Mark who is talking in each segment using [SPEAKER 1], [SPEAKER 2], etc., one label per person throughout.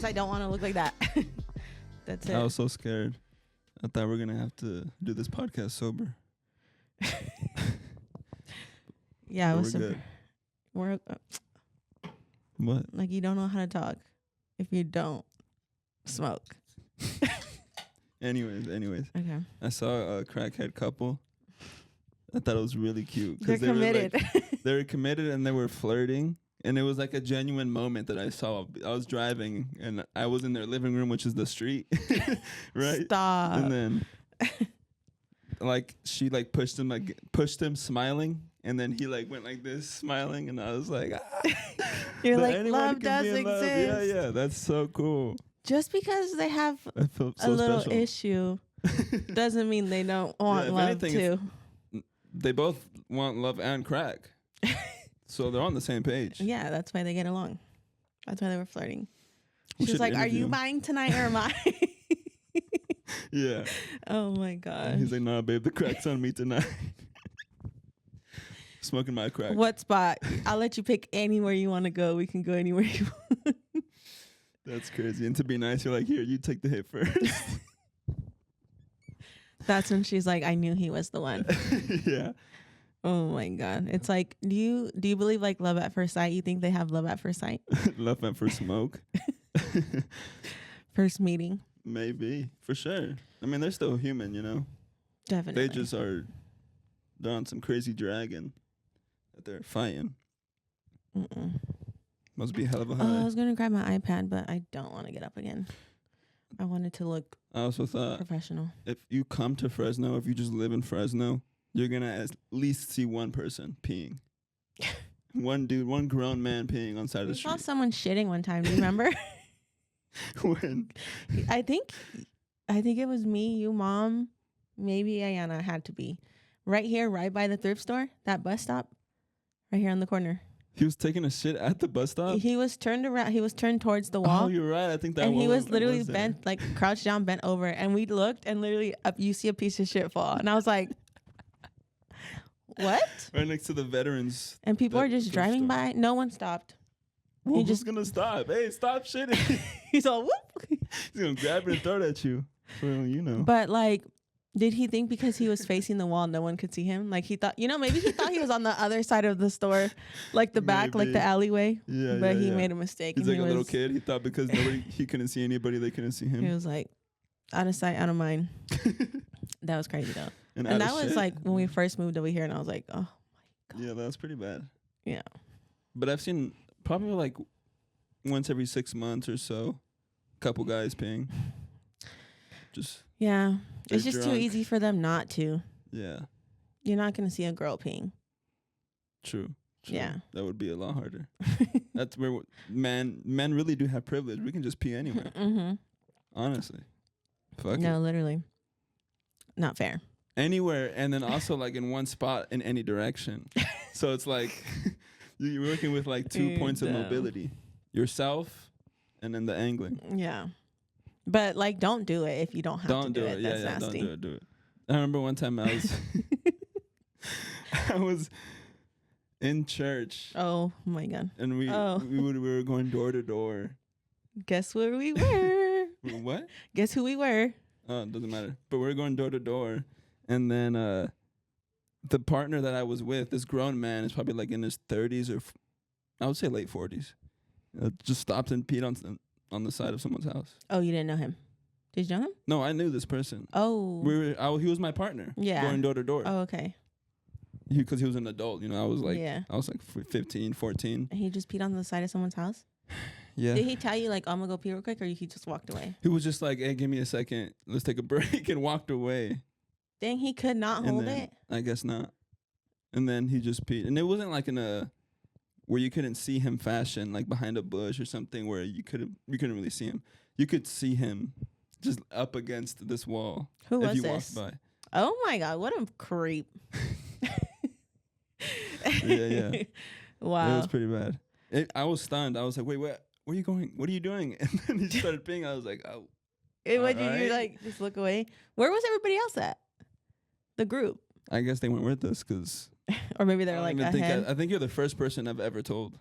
[SPEAKER 1] because I don't want to look like that. That's it.
[SPEAKER 2] I was so scared. I thought we were gonna have to do this podcast sober.
[SPEAKER 1] Yeah,
[SPEAKER 2] But
[SPEAKER 1] it was
[SPEAKER 2] we're good.
[SPEAKER 1] We're
[SPEAKER 2] What?
[SPEAKER 1] like, you don't know how to talk if you don't smoke.
[SPEAKER 2] Anyways,
[SPEAKER 1] Okay.
[SPEAKER 2] I saw a crackhead couple. I thought it was really cute.
[SPEAKER 1] They're
[SPEAKER 2] They
[SPEAKER 1] committed.
[SPEAKER 2] Were like, they were committed and they were flirting. And it was like a genuine moment that I saw. I was driving and I was in their living room, which is the street. Right?
[SPEAKER 1] Stop.
[SPEAKER 2] And then like she like pushed him smiling. And then he like went like this smiling. And I was like,
[SPEAKER 1] You're
[SPEAKER 2] that
[SPEAKER 1] like,
[SPEAKER 2] anyone
[SPEAKER 1] love
[SPEAKER 2] can be
[SPEAKER 1] does
[SPEAKER 2] in love.
[SPEAKER 1] exist.
[SPEAKER 2] Yeah. That's so cool.
[SPEAKER 1] Just because they have
[SPEAKER 2] I felt
[SPEAKER 1] a
[SPEAKER 2] so
[SPEAKER 1] little
[SPEAKER 2] special.
[SPEAKER 1] issue doesn't mean they don't want
[SPEAKER 2] if
[SPEAKER 1] love
[SPEAKER 2] anything,
[SPEAKER 1] too.
[SPEAKER 2] They both want love and crack. So they're on the same page.
[SPEAKER 1] Yeah, that's why they get along. That's why they were flirting.
[SPEAKER 2] We
[SPEAKER 1] She was
[SPEAKER 2] should
[SPEAKER 1] like, "Are
[SPEAKER 2] interview
[SPEAKER 1] you
[SPEAKER 2] him.
[SPEAKER 1] buying tonight or am I?"
[SPEAKER 2] Yeah.
[SPEAKER 1] Oh my
[SPEAKER 2] And
[SPEAKER 1] god.
[SPEAKER 2] he's like, nah, babe, the crack's on me tonight. Smoking my crack.
[SPEAKER 1] What spot? I'll let you pick anywhere you want to go. We can go anywhere you want.
[SPEAKER 2] That's crazy. And to be nice, you're like, here, you take the hit first.
[SPEAKER 1] That's when she's like, "I knew he was the one."
[SPEAKER 2] Yeah.
[SPEAKER 1] Oh my god. It's like, do you believe like love at first sight? You think they have love at first sight?
[SPEAKER 2] Love at first smoke.
[SPEAKER 1] First meeting?
[SPEAKER 2] Maybe. For sure. I mean, they're still human, you know?
[SPEAKER 1] Definitely.
[SPEAKER 2] They just are, they're on some crazy dragon that they're fighting.
[SPEAKER 1] Mm-mm.
[SPEAKER 2] Must be a hell of a
[SPEAKER 1] Oh, I
[SPEAKER 2] high.
[SPEAKER 1] was gonna grab my iPad, but I don't want to get up again. I wanted to look
[SPEAKER 2] I also thought
[SPEAKER 1] professional.
[SPEAKER 2] if you come to Fresno, if you just live in Fresno, you're going to at least see one person peeing. One dude, one grown man peeing on the side of
[SPEAKER 1] We
[SPEAKER 2] the
[SPEAKER 1] saw
[SPEAKER 2] street.
[SPEAKER 1] someone shitting one time. Do you remember?
[SPEAKER 2] When?
[SPEAKER 1] I think it was me, you, mom, maybe Ayana had to be. Right here, right by the thrift store, that bus stop, right here on the corner.
[SPEAKER 2] He was taking a shit at the bus stop?
[SPEAKER 1] He was turned around. He was turned towards the wall.
[SPEAKER 2] Oh, you're right. I think that
[SPEAKER 1] And he
[SPEAKER 2] one
[SPEAKER 1] was literally
[SPEAKER 2] there.
[SPEAKER 1] bent, like crouched down, bent over. And we looked and literally you see a piece of shit fall. And I was like, what?
[SPEAKER 2] Right next to the veterans.
[SPEAKER 1] And people
[SPEAKER 2] That
[SPEAKER 1] are just
[SPEAKER 2] thrift
[SPEAKER 1] driving
[SPEAKER 2] store.
[SPEAKER 1] by. No one stopped.
[SPEAKER 2] Well,
[SPEAKER 1] He
[SPEAKER 2] who's
[SPEAKER 1] just-
[SPEAKER 2] going to stop? Hey, stop shitting.
[SPEAKER 1] He's all, whoop.
[SPEAKER 2] He's going to grab it and throw it at you. Well, you know.
[SPEAKER 1] But like, did he think because he was facing the wall, no one could see him? Like he thought, maybe he thought he was on the other side of the store, like the back, like
[SPEAKER 2] Maybe.
[SPEAKER 1] the alleyway.
[SPEAKER 2] Yeah,
[SPEAKER 1] But
[SPEAKER 2] yeah,
[SPEAKER 1] he
[SPEAKER 2] yeah.
[SPEAKER 1] made a mistake.
[SPEAKER 2] He's
[SPEAKER 1] and
[SPEAKER 2] like a
[SPEAKER 1] he
[SPEAKER 2] little
[SPEAKER 1] was,
[SPEAKER 2] kid. He thought because he couldn't see anybody, they couldn't see
[SPEAKER 1] He
[SPEAKER 2] him.
[SPEAKER 1] was like, out of sight, out of mind. That was crazy though.
[SPEAKER 2] and
[SPEAKER 1] And
[SPEAKER 2] out
[SPEAKER 1] that
[SPEAKER 2] of
[SPEAKER 1] was
[SPEAKER 2] shit.
[SPEAKER 1] like when we first moved over here, and I was like, oh,
[SPEAKER 2] Yeah, that's pretty bad.
[SPEAKER 1] yeah.
[SPEAKER 2] But I've seen probably like once every 6 months or so, couple guys peeing. Just,
[SPEAKER 1] Yeah.
[SPEAKER 2] They're
[SPEAKER 1] It's just too
[SPEAKER 2] drunk.
[SPEAKER 1] easy for them not to.
[SPEAKER 2] yeah,
[SPEAKER 1] You're not going to see a girl peeing.
[SPEAKER 2] true.
[SPEAKER 1] Yeah.
[SPEAKER 2] That would be a lot harder. That's where men really do have privilege. We can just pee anywhere.
[SPEAKER 1] Mm-hmm.
[SPEAKER 2] Honestly. Fuck
[SPEAKER 1] No,
[SPEAKER 2] it.
[SPEAKER 1] literally. Not fair.
[SPEAKER 2] Anywhere, and then also like in one spot in any direction. So it's like you're working with like 2 points of
[SPEAKER 1] Dumb.
[SPEAKER 2] mobility. Yourself and then the angling.
[SPEAKER 1] Yeah. But like, don't do it if you don't have
[SPEAKER 2] Don't
[SPEAKER 1] to do it.
[SPEAKER 2] Yeah,
[SPEAKER 1] That's
[SPEAKER 2] yeah,
[SPEAKER 1] nasty.
[SPEAKER 2] don't do it. I remember one time I was in church
[SPEAKER 1] Oh my God.
[SPEAKER 2] and we were going door to door.
[SPEAKER 1] Guess where we were?
[SPEAKER 2] What?
[SPEAKER 1] Guess who we were?
[SPEAKER 2] Oh, it doesn't matter. But we were going door to door, and then the partner that I was with, this grown man, is probably like in his 30s or I would say late 40s. Just stopped and peed on the side of someone's house.
[SPEAKER 1] Oh, you didn't know him? Did you know him?
[SPEAKER 2] No, I knew this person.
[SPEAKER 1] Oh.
[SPEAKER 2] He was my partner.
[SPEAKER 1] Yeah.
[SPEAKER 2] Going door to door.
[SPEAKER 1] Oh, okay.
[SPEAKER 2] Because he was an adult. You know, I was like,
[SPEAKER 1] Yeah.
[SPEAKER 2] 15, 14.
[SPEAKER 1] And he just peed on the side of someone's house?
[SPEAKER 2] Yeah.
[SPEAKER 1] Did he tell you, like, I'm going to go pee real quick, or he just walked away?
[SPEAKER 2] He was just like, hey, give me a second. Let's take a break, and walked away.
[SPEAKER 1] Dang, he could not
[SPEAKER 2] And
[SPEAKER 1] hold
[SPEAKER 2] then-
[SPEAKER 1] it?
[SPEAKER 2] I guess not. And then he just peed. And it wasn't like where you couldn't see him fashion, like behind a bush or something where you couldn't really see him. You could see him just up against this wall.
[SPEAKER 1] Who
[SPEAKER 2] if
[SPEAKER 1] was
[SPEAKER 2] you
[SPEAKER 1] this?
[SPEAKER 2] walked by.
[SPEAKER 1] Oh, my God. What a creep.
[SPEAKER 2] Yeah. It
[SPEAKER 1] Wow.
[SPEAKER 2] was pretty bad. I was stunned. I was like, wait, where are you going? What are you doing? And then he started peeing. I was like, oh.
[SPEAKER 1] What did you,
[SPEAKER 2] alright.
[SPEAKER 1] like, just look away? Where was everybody else at? The group.
[SPEAKER 2] I guess they went with us because
[SPEAKER 1] Or maybe they're like ahead.
[SPEAKER 2] I think you're the first person I've ever told,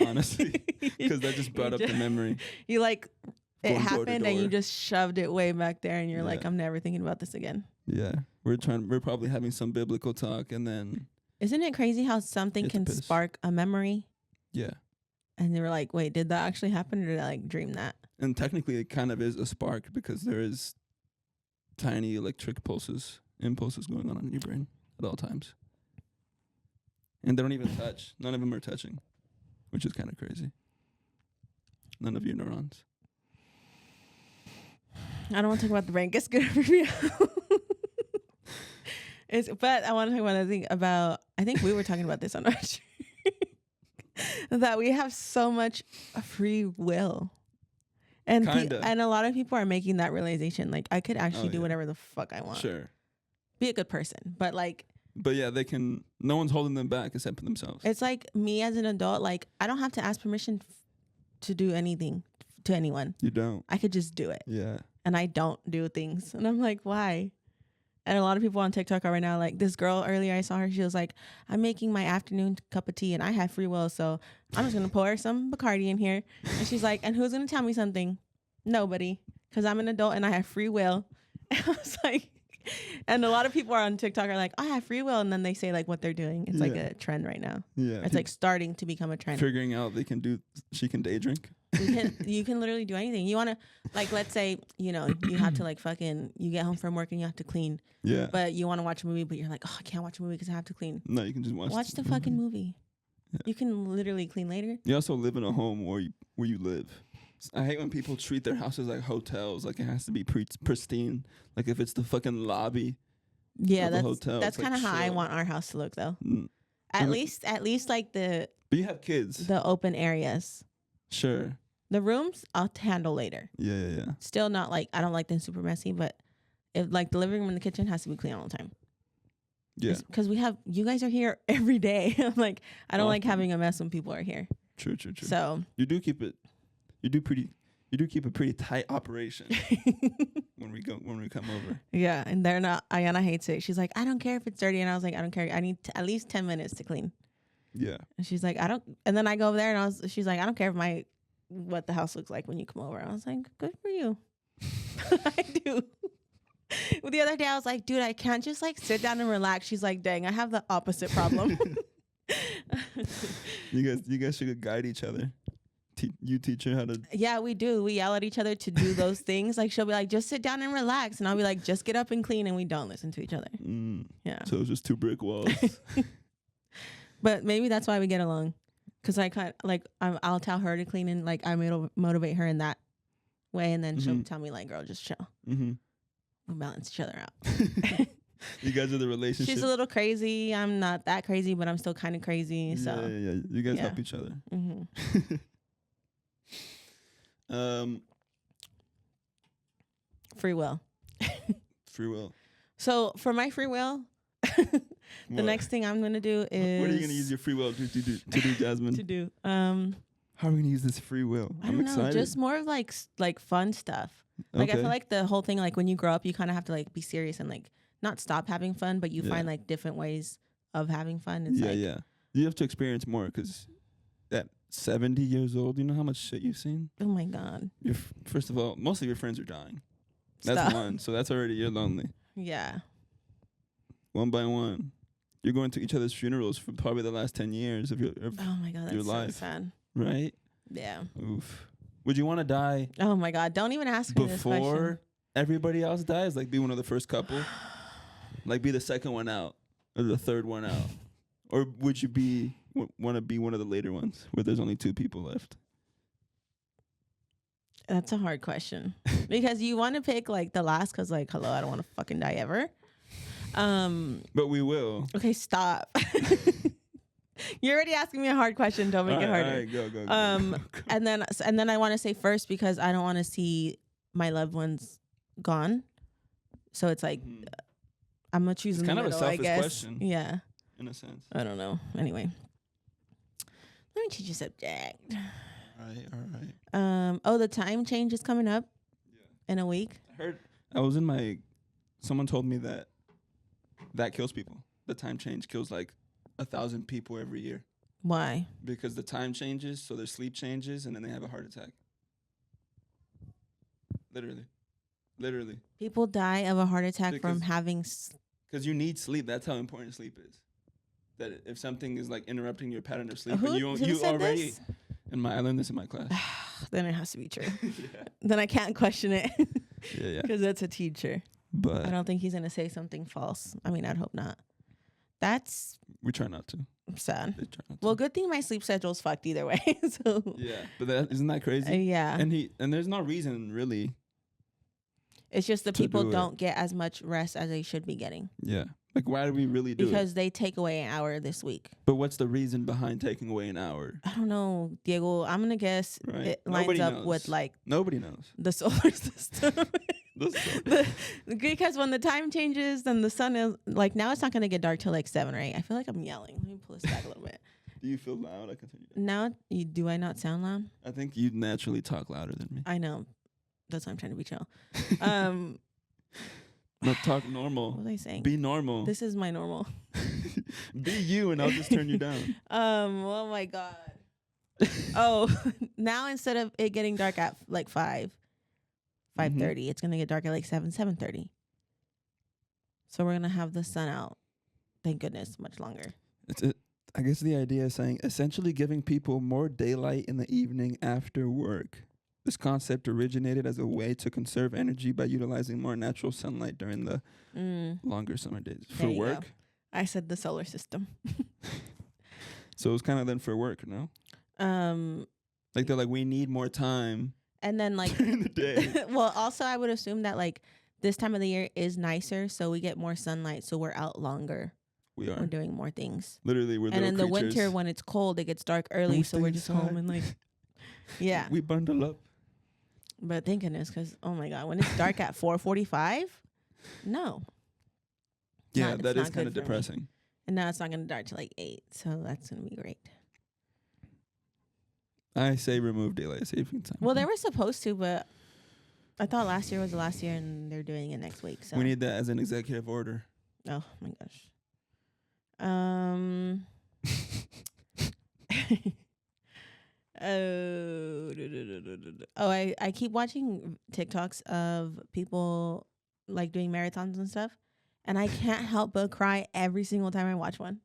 [SPEAKER 2] honestly, because that just brought up the memory.
[SPEAKER 1] You like it
[SPEAKER 2] going door to
[SPEAKER 1] happened and you
[SPEAKER 2] door.
[SPEAKER 1] just shoved it way back there and you're like,
[SPEAKER 2] Yeah.
[SPEAKER 1] I'm never thinking about this again.
[SPEAKER 2] Yeah, we're probably having some biblical talk, and then
[SPEAKER 1] Isn't it crazy how something
[SPEAKER 2] Hit the
[SPEAKER 1] can
[SPEAKER 2] piss.
[SPEAKER 1] spark a memory
[SPEAKER 2] yeah,
[SPEAKER 1] and they were like, wait, did that actually happen or did I like dream that?
[SPEAKER 2] and technically it kind of is a spark because there is tiny electric impulses going on in your brain at all times, and they don't even touch. None of them are touching, which is kind of crazy. None of your neurons.
[SPEAKER 1] I don't want to talk about the brain. Gets good for me. But I want to talk about I think we were talking about this on our stream, that we have so much free will. And and a lot of people are making that realization. Like, I could actually do whatever the fuck I want.
[SPEAKER 2] Sure.
[SPEAKER 1] Be a good person. But like,
[SPEAKER 2] but yeah, they can, no one's holding them back except for themselves.
[SPEAKER 1] It's like me as an adult, like, I don't have to ask permission to do anything to anyone.
[SPEAKER 2] You don't.
[SPEAKER 1] I could just do it.
[SPEAKER 2] Yeah.
[SPEAKER 1] And I don't do things. And I'm like, why? And a lot of people on TikTok are right now, like this girl earlier, I saw her, she was like, I'm making my afternoon cup of tea and I have free will. So I'm just going to pour some Bacardi in here. And she's like, and who's going to tell me something? Nobody. Because I'm an adult and I have free will. And I was like, and a lot of people are on TikTok are like, I have free will. And then they say like what they're doing. It's like a trend right now.
[SPEAKER 2] Yeah.
[SPEAKER 1] It's like starting to become a trend.
[SPEAKER 2] Figuring out she can day drink.
[SPEAKER 1] You can literally do anything. You want to, like, let's say, you know, you have to like you get home from work and you have to clean.
[SPEAKER 2] Yeah.
[SPEAKER 1] But you want to watch a movie, but you're like, oh, I can't watch a movie because I have to clean.
[SPEAKER 2] No, you can just watch
[SPEAKER 1] the fucking movie. Yeah. You can literally clean later.
[SPEAKER 2] You also live in a home where you live. I hate when people treat their houses like hotels. Like it has to be pristine. Like if it's the fucking lobby.
[SPEAKER 1] Yeah,
[SPEAKER 2] of the hotel,
[SPEAKER 1] that's kind of how I want our house to look, though. At least like
[SPEAKER 2] But you have kids.
[SPEAKER 1] The open areas.
[SPEAKER 2] Sure.
[SPEAKER 1] The rooms I'll handle later.
[SPEAKER 2] Yeah.
[SPEAKER 1] Still not like, I don't like them super messy, but if like the living room and the kitchen has to be clean all the time.
[SPEAKER 2] Yeah.
[SPEAKER 1] Because you guys are here every day. I'm like, I don't like having a mess when people are here.
[SPEAKER 2] True.
[SPEAKER 1] So
[SPEAKER 2] you do keep a pretty tight operation when we come over.
[SPEAKER 1] Yeah, and they're not. Ayana hates it. She's like, I don't care if it's dirty, and I was like, I don't care. I need at least 10 minutes to clean.
[SPEAKER 2] Yeah.
[SPEAKER 1] And she's like, I don't. And then I go over there, and she's like, I don't care if what the house looks like when you come over. I was like, good for you. I do. Well, the other day I was like, dude, I can't just like sit down and relax. She's like, dang, I have the opposite problem.
[SPEAKER 2] You guys should guide each other. You teach her how to.
[SPEAKER 1] Yeah, we do. We yell at each other to do those things. Like she'll be like, just sit down and relax, and I'll be like, just get up and clean, and we don't listen to each other. Yeah.
[SPEAKER 2] So it's just two brick walls.
[SPEAKER 1] But maybe that's why we get along, because I kind like I'll tell her to clean, and like I motivate her in that way, and then she'll tell me like, girl, just chill. We balance each other out.
[SPEAKER 2] You guys are the relationship.
[SPEAKER 1] She's a little crazy. I'm not that crazy, but I'm still kind of crazy. So
[SPEAKER 2] yeah. You guys help each other.
[SPEAKER 1] Free will.
[SPEAKER 2] Free will.
[SPEAKER 1] So for my free will, the next thing I'm gonna do is.
[SPEAKER 2] What are you gonna use your free will to do, Jasmine?
[SPEAKER 1] To do.
[SPEAKER 2] How are we gonna use this free will?
[SPEAKER 1] I'm excited. Just more of like fun stuff. Like I feel like the whole thing, like when you grow up, you kind of have to like be serious and like not stop having fun, but you find like different ways of having fun. It's
[SPEAKER 2] yeah. You have to experience more because at 70 years old, you know how much shit you've seen?
[SPEAKER 1] Oh my God.
[SPEAKER 2] First of all, most of your friends are dying. That's one. So that's already, you're lonely.
[SPEAKER 1] Yeah.
[SPEAKER 2] One by one. You're going to each other's funerals for probably the last 10 years of your
[SPEAKER 1] oh my God, that's so sad.
[SPEAKER 2] Right?
[SPEAKER 1] Yeah.
[SPEAKER 2] Oof. Would you want to die?
[SPEAKER 1] Oh my God, don't even ask me this question.
[SPEAKER 2] Before everybody else dies? Like be one of the first couple? Like be the second one out or the third one out? Or would you want to be one of the later ones where there's only two people left?
[SPEAKER 1] That's a hard question because you want to pick like the last because like, hello, I don't want to fucking die ever.
[SPEAKER 2] But we will.
[SPEAKER 1] Okay, stop. You're already asking me a hard question. Don't make it harder.
[SPEAKER 2] All right, go.
[SPEAKER 1] And then I want to say first because I don't want to see my loved ones gone. So it's like I'm gonna choose. It's
[SPEAKER 2] kind
[SPEAKER 1] of
[SPEAKER 2] a selfish question.
[SPEAKER 1] Yeah.
[SPEAKER 2] In a sense.
[SPEAKER 1] I don't know. Anyway, let me change the subject.
[SPEAKER 2] All right.
[SPEAKER 1] Oh, the time change is coming up in a week.
[SPEAKER 2] Someone told me that kills people. The time change kills like 1,000 people every year.
[SPEAKER 1] Why?
[SPEAKER 2] Because the time changes, so their sleep changes, and then they have a heart attack. Literally.
[SPEAKER 1] People die of a heart attack from
[SPEAKER 2] Because-
[SPEAKER 1] having.
[SPEAKER 2] Because you need sleep. That's how important sleep is. That if something is like interrupting your pattern of sleep,
[SPEAKER 1] Who,
[SPEAKER 2] and you
[SPEAKER 1] who said
[SPEAKER 2] already.
[SPEAKER 1] this?
[SPEAKER 2] I learned this in my class.
[SPEAKER 1] Then it has to be true.
[SPEAKER 2] Yeah.
[SPEAKER 1] Then I can't question it
[SPEAKER 2] Yeah.
[SPEAKER 1] because that's a teacher.
[SPEAKER 2] But
[SPEAKER 1] I don't think he's gonna say something false. I mean, I'd hope not. That's
[SPEAKER 2] we try not to.
[SPEAKER 1] sad.
[SPEAKER 2] They try not
[SPEAKER 1] Well,
[SPEAKER 2] to.
[SPEAKER 1] good thing my sleep schedule's fucked either way. So
[SPEAKER 2] Yeah, but isn't that crazy?
[SPEAKER 1] yeah,
[SPEAKER 2] And there's no reason really.
[SPEAKER 1] it's just the
[SPEAKER 2] to
[SPEAKER 1] people
[SPEAKER 2] do it.
[SPEAKER 1] don't get as much rest as they should be getting
[SPEAKER 2] Yeah. Like, why do we really do it?
[SPEAKER 1] because they take away an hour this week.
[SPEAKER 2] But what's the reason behind taking away an hour?
[SPEAKER 1] I don't know, Diego. I'm gonna guess
[SPEAKER 2] Right.
[SPEAKER 1] it lines
[SPEAKER 2] Nobody
[SPEAKER 1] up
[SPEAKER 2] knows.
[SPEAKER 1] with like
[SPEAKER 2] Nobody knows.
[SPEAKER 1] the solar system.
[SPEAKER 2] The
[SPEAKER 1] Because when the time changes, then the sun is like now it's not gonna get dark till like 7 or 8. I feel like I'm yelling. Let me pull this back a little bit.
[SPEAKER 2] Do you feel loud? I can turn you down.
[SPEAKER 1] Now, do I not sound loud?
[SPEAKER 2] I think you naturally talk louder than me.
[SPEAKER 1] I know. That's why I'm trying to be chill.
[SPEAKER 2] No, talk
[SPEAKER 1] What
[SPEAKER 2] normal.
[SPEAKER 1] was I saying?
[SPEAKER 2] Be normal.
[SPEAKER 1] This is my normal.
[SPEAKER 2] Be you, and I'll just turn you down.
[SPEAKER 1] Oh my god. Oh, now instead of it getting dark at like 5:30, it's gonna get dark at like 7:30. So we're gonna have the sun out. Thank goodness, much longer.
[SPEAKER 2] I guess the idea is saying essentially giving people more daylight in the evening after work. This concept originated as a way to conserve energy by utilizing more natural sunlight during the longer summer days.
[SPEAKER 1] There
[SPEAKER 2] For
[SPEAKER 1] you
[SPEAKER 2] work?
[SPEAKER 1] go. I said the solar system.
[SPEAKER 2] So it was kind of then for work, no? Like they're like, we need more time
[SPEAKER 1] And then like
[SPEAKER 2] during the day.
[SPEAKER 1] well, also I would assume that like this time of the year is nicer, so we get more sunlight, so we're out longer.
[SPEAKER 2] We are.
[SPEAKER 1] We're doing more things.
[SPEAKER 2] Literally, we're
[SPEAKER 1] And
[SPEAKER 2] little
[SPEAKER 1] in the
[SPEAKER 2] creatures.
[SPEAKER 1] winter when it's cold, it gets dark early,
[SPEAKER 2] we
[SPEAKER 1] so
[SPEAKER 2] stay
[SPEAKER 1] we're just
[SPEAKER 2] inside.
[SPEAKER 1] home and like yeah.
[SPEAKER 2] We bundle up.
[SPEAKER 1] But thank goodness, because oh my god, when it's dark at 4:45, no.
[SPEAKER 2] Yeah,
[SPEAKER 1] It's
[SPEAKER 2] that
[SPEAKER 1] not
[SPEAKER 2] is kind
[SPEAKER 1] good
[SPEAKER 2] of
[SPEAKER 1] for me.
[SPEAKER 2] depressing.
[SPEAKER 1] And now it's not gonna dark till like 8, so that's gonna be great.
[SPEAKER 2] I say remove daylight saving time.
[SPEAKER 1] Well, they were supposed to, but I thought last year was the last year, and they're doing it next week. So
[SPEAKER 2] We need that as an executive order.
[SPEAKER 1] oh my gosh. I keep watching TikToks of people like doing marathons and stuff, and I can't help but cry every single time I watch one.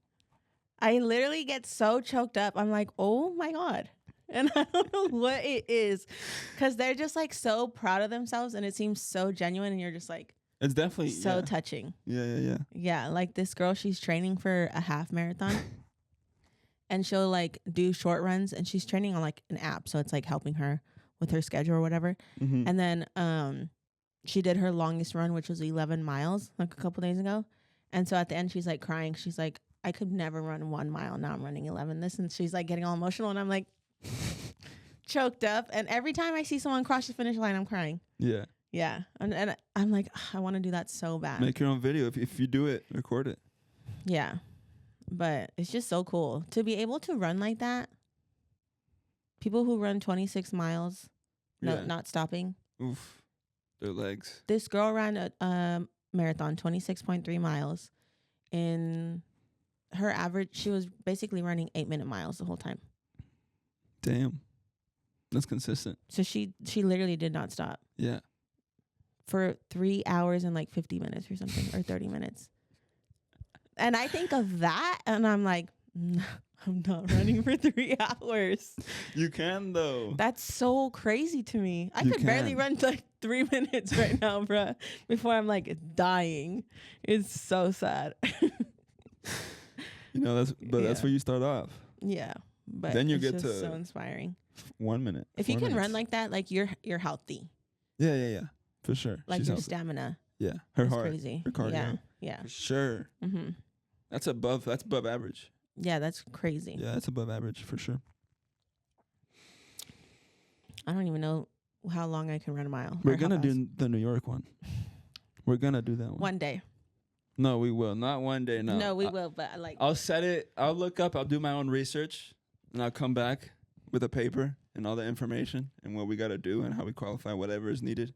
[SPEAKER 1] I literally get so choked up. I'm like, oh my god. And I don't know what it is, because they're just like so proud of themselves, and it seems so genuine, and you're just like
[SPEAKER 2] It's definitely
[SPEAKER 1] so touching.
[SPEAKER 2] Yeah.
[SPEAKER 1] Yeah, like this girl, she's training for a half marathon, and she'll like do short runs, and she's training on like an app, so it's like helping her with her schedule or whatever.
[SPEAKER 2] Mm-hmm.
[SPEAKER 1] And then she did her longest run, which was 11 miles, like a couple days ago. And so at the end, she's like crying. She's like, I could never run 1 mile. Now I'm running 11. And she's like getting all emotional, and I'm like choked up. And every time I see someone cross the finish line, I'm crying.
[SPEAKER 2] Yeah.
[SPEAKER 1] Yeah. And I'm like, I want to do that so bad.
[SPEAKER 2] Make your own video. If you do it, record it.
[SPEAKER 1] Yeah. But it's just so cool to be able to run like that. People who run 26 miles, not stopping.
[SPEAKER 2] Oof. Their legs.
[SPEAKER 1] This girl ran a marathon, 26.3 miles. In her average, she was basically running 8-minute miles the whole time.
[SPEAKER 2] Damn. That's consistent.
[SPEAKER 1] So she literally did not stop
[SPEAKER 2] Yeah.
[SPEAKER 1] for 3 hours and like 50 minutes or something, or 30 minutes. And I think of that, and I'm like, no, I'm not running for 3 hours.
[SPEAKER 2] You can though.
[SPEAKER 1] That's so crazy to me. I
[SPEAKER 2] You
[SPEAKER 1] could barely
[SPEAKER 2] can.
[SPEAKER 1] run like 3 minutes right now, bruh, before I'm like dying. It's so sad.
[SPEAKER 2] You know, that's
[SPEAKER 1] Yeah.
[SPEAKER 2] where you start off.
[SPEAKER 1] Yeah, but
[SPEAKER 2] Then you
[SPEAKER 1] it's
[SPEAKER 2] get
[SPEAKER 1] just
[SPEAKER 2] to
[SPEAKER 1] so inspiring.
[SPEAKER 2] 1 minute.
[SPEAKER 1] If you
[SPEAKER 2] 4
[SPEAKER 1] can run
[SPEAKER 2] minutes.
[SPEAKER 1] like that, like you're healthy.
[SPEAKER 2] Yeah. For sure.
[SPEAKER 1] Like
[SPEAKER 2] She's
[SPEAKER 1] your
[SPEAKER 2] healthy.
[SPEAKER 1] stamina.
[SPEAKER 2] Yeah. Her
[SPEAKER 1] is
[SPEAKER 2] heart.
[SPEAKER 1] crazy.
[SPEAKER 2] Her cardio.
[SPEAKER 1] Yeah.
[SPEAKER 2] For sure.
[SPEAKER 1] Mm-hmm.
[SPEAKER 2] That's above average.
[SPEAKER 1] Yeah, that's crazy.
[SPEAKER 2] Yeah, that's above average for sure.
[SPEAKER 1] I don't even know how long I can run a mile.
[SPEAKER 2] We're
[SPEAKER 1] or how
[SPEAKER 2] gonna
[SPEAKER 1] fast.
[SPEAKER 2] do the New York one. We're gonna do that one.
[SPEAKER 1] One day.
[SPEAKER 2] No, we will. Not one day. No.
[SPEAKER 1] We will, but like
[SPEAKER 2] I'll set it. I'll look up. I'll do my own research, and I'll come back with a paper and all the information and what we gotta do and how we qualify whatever is needed.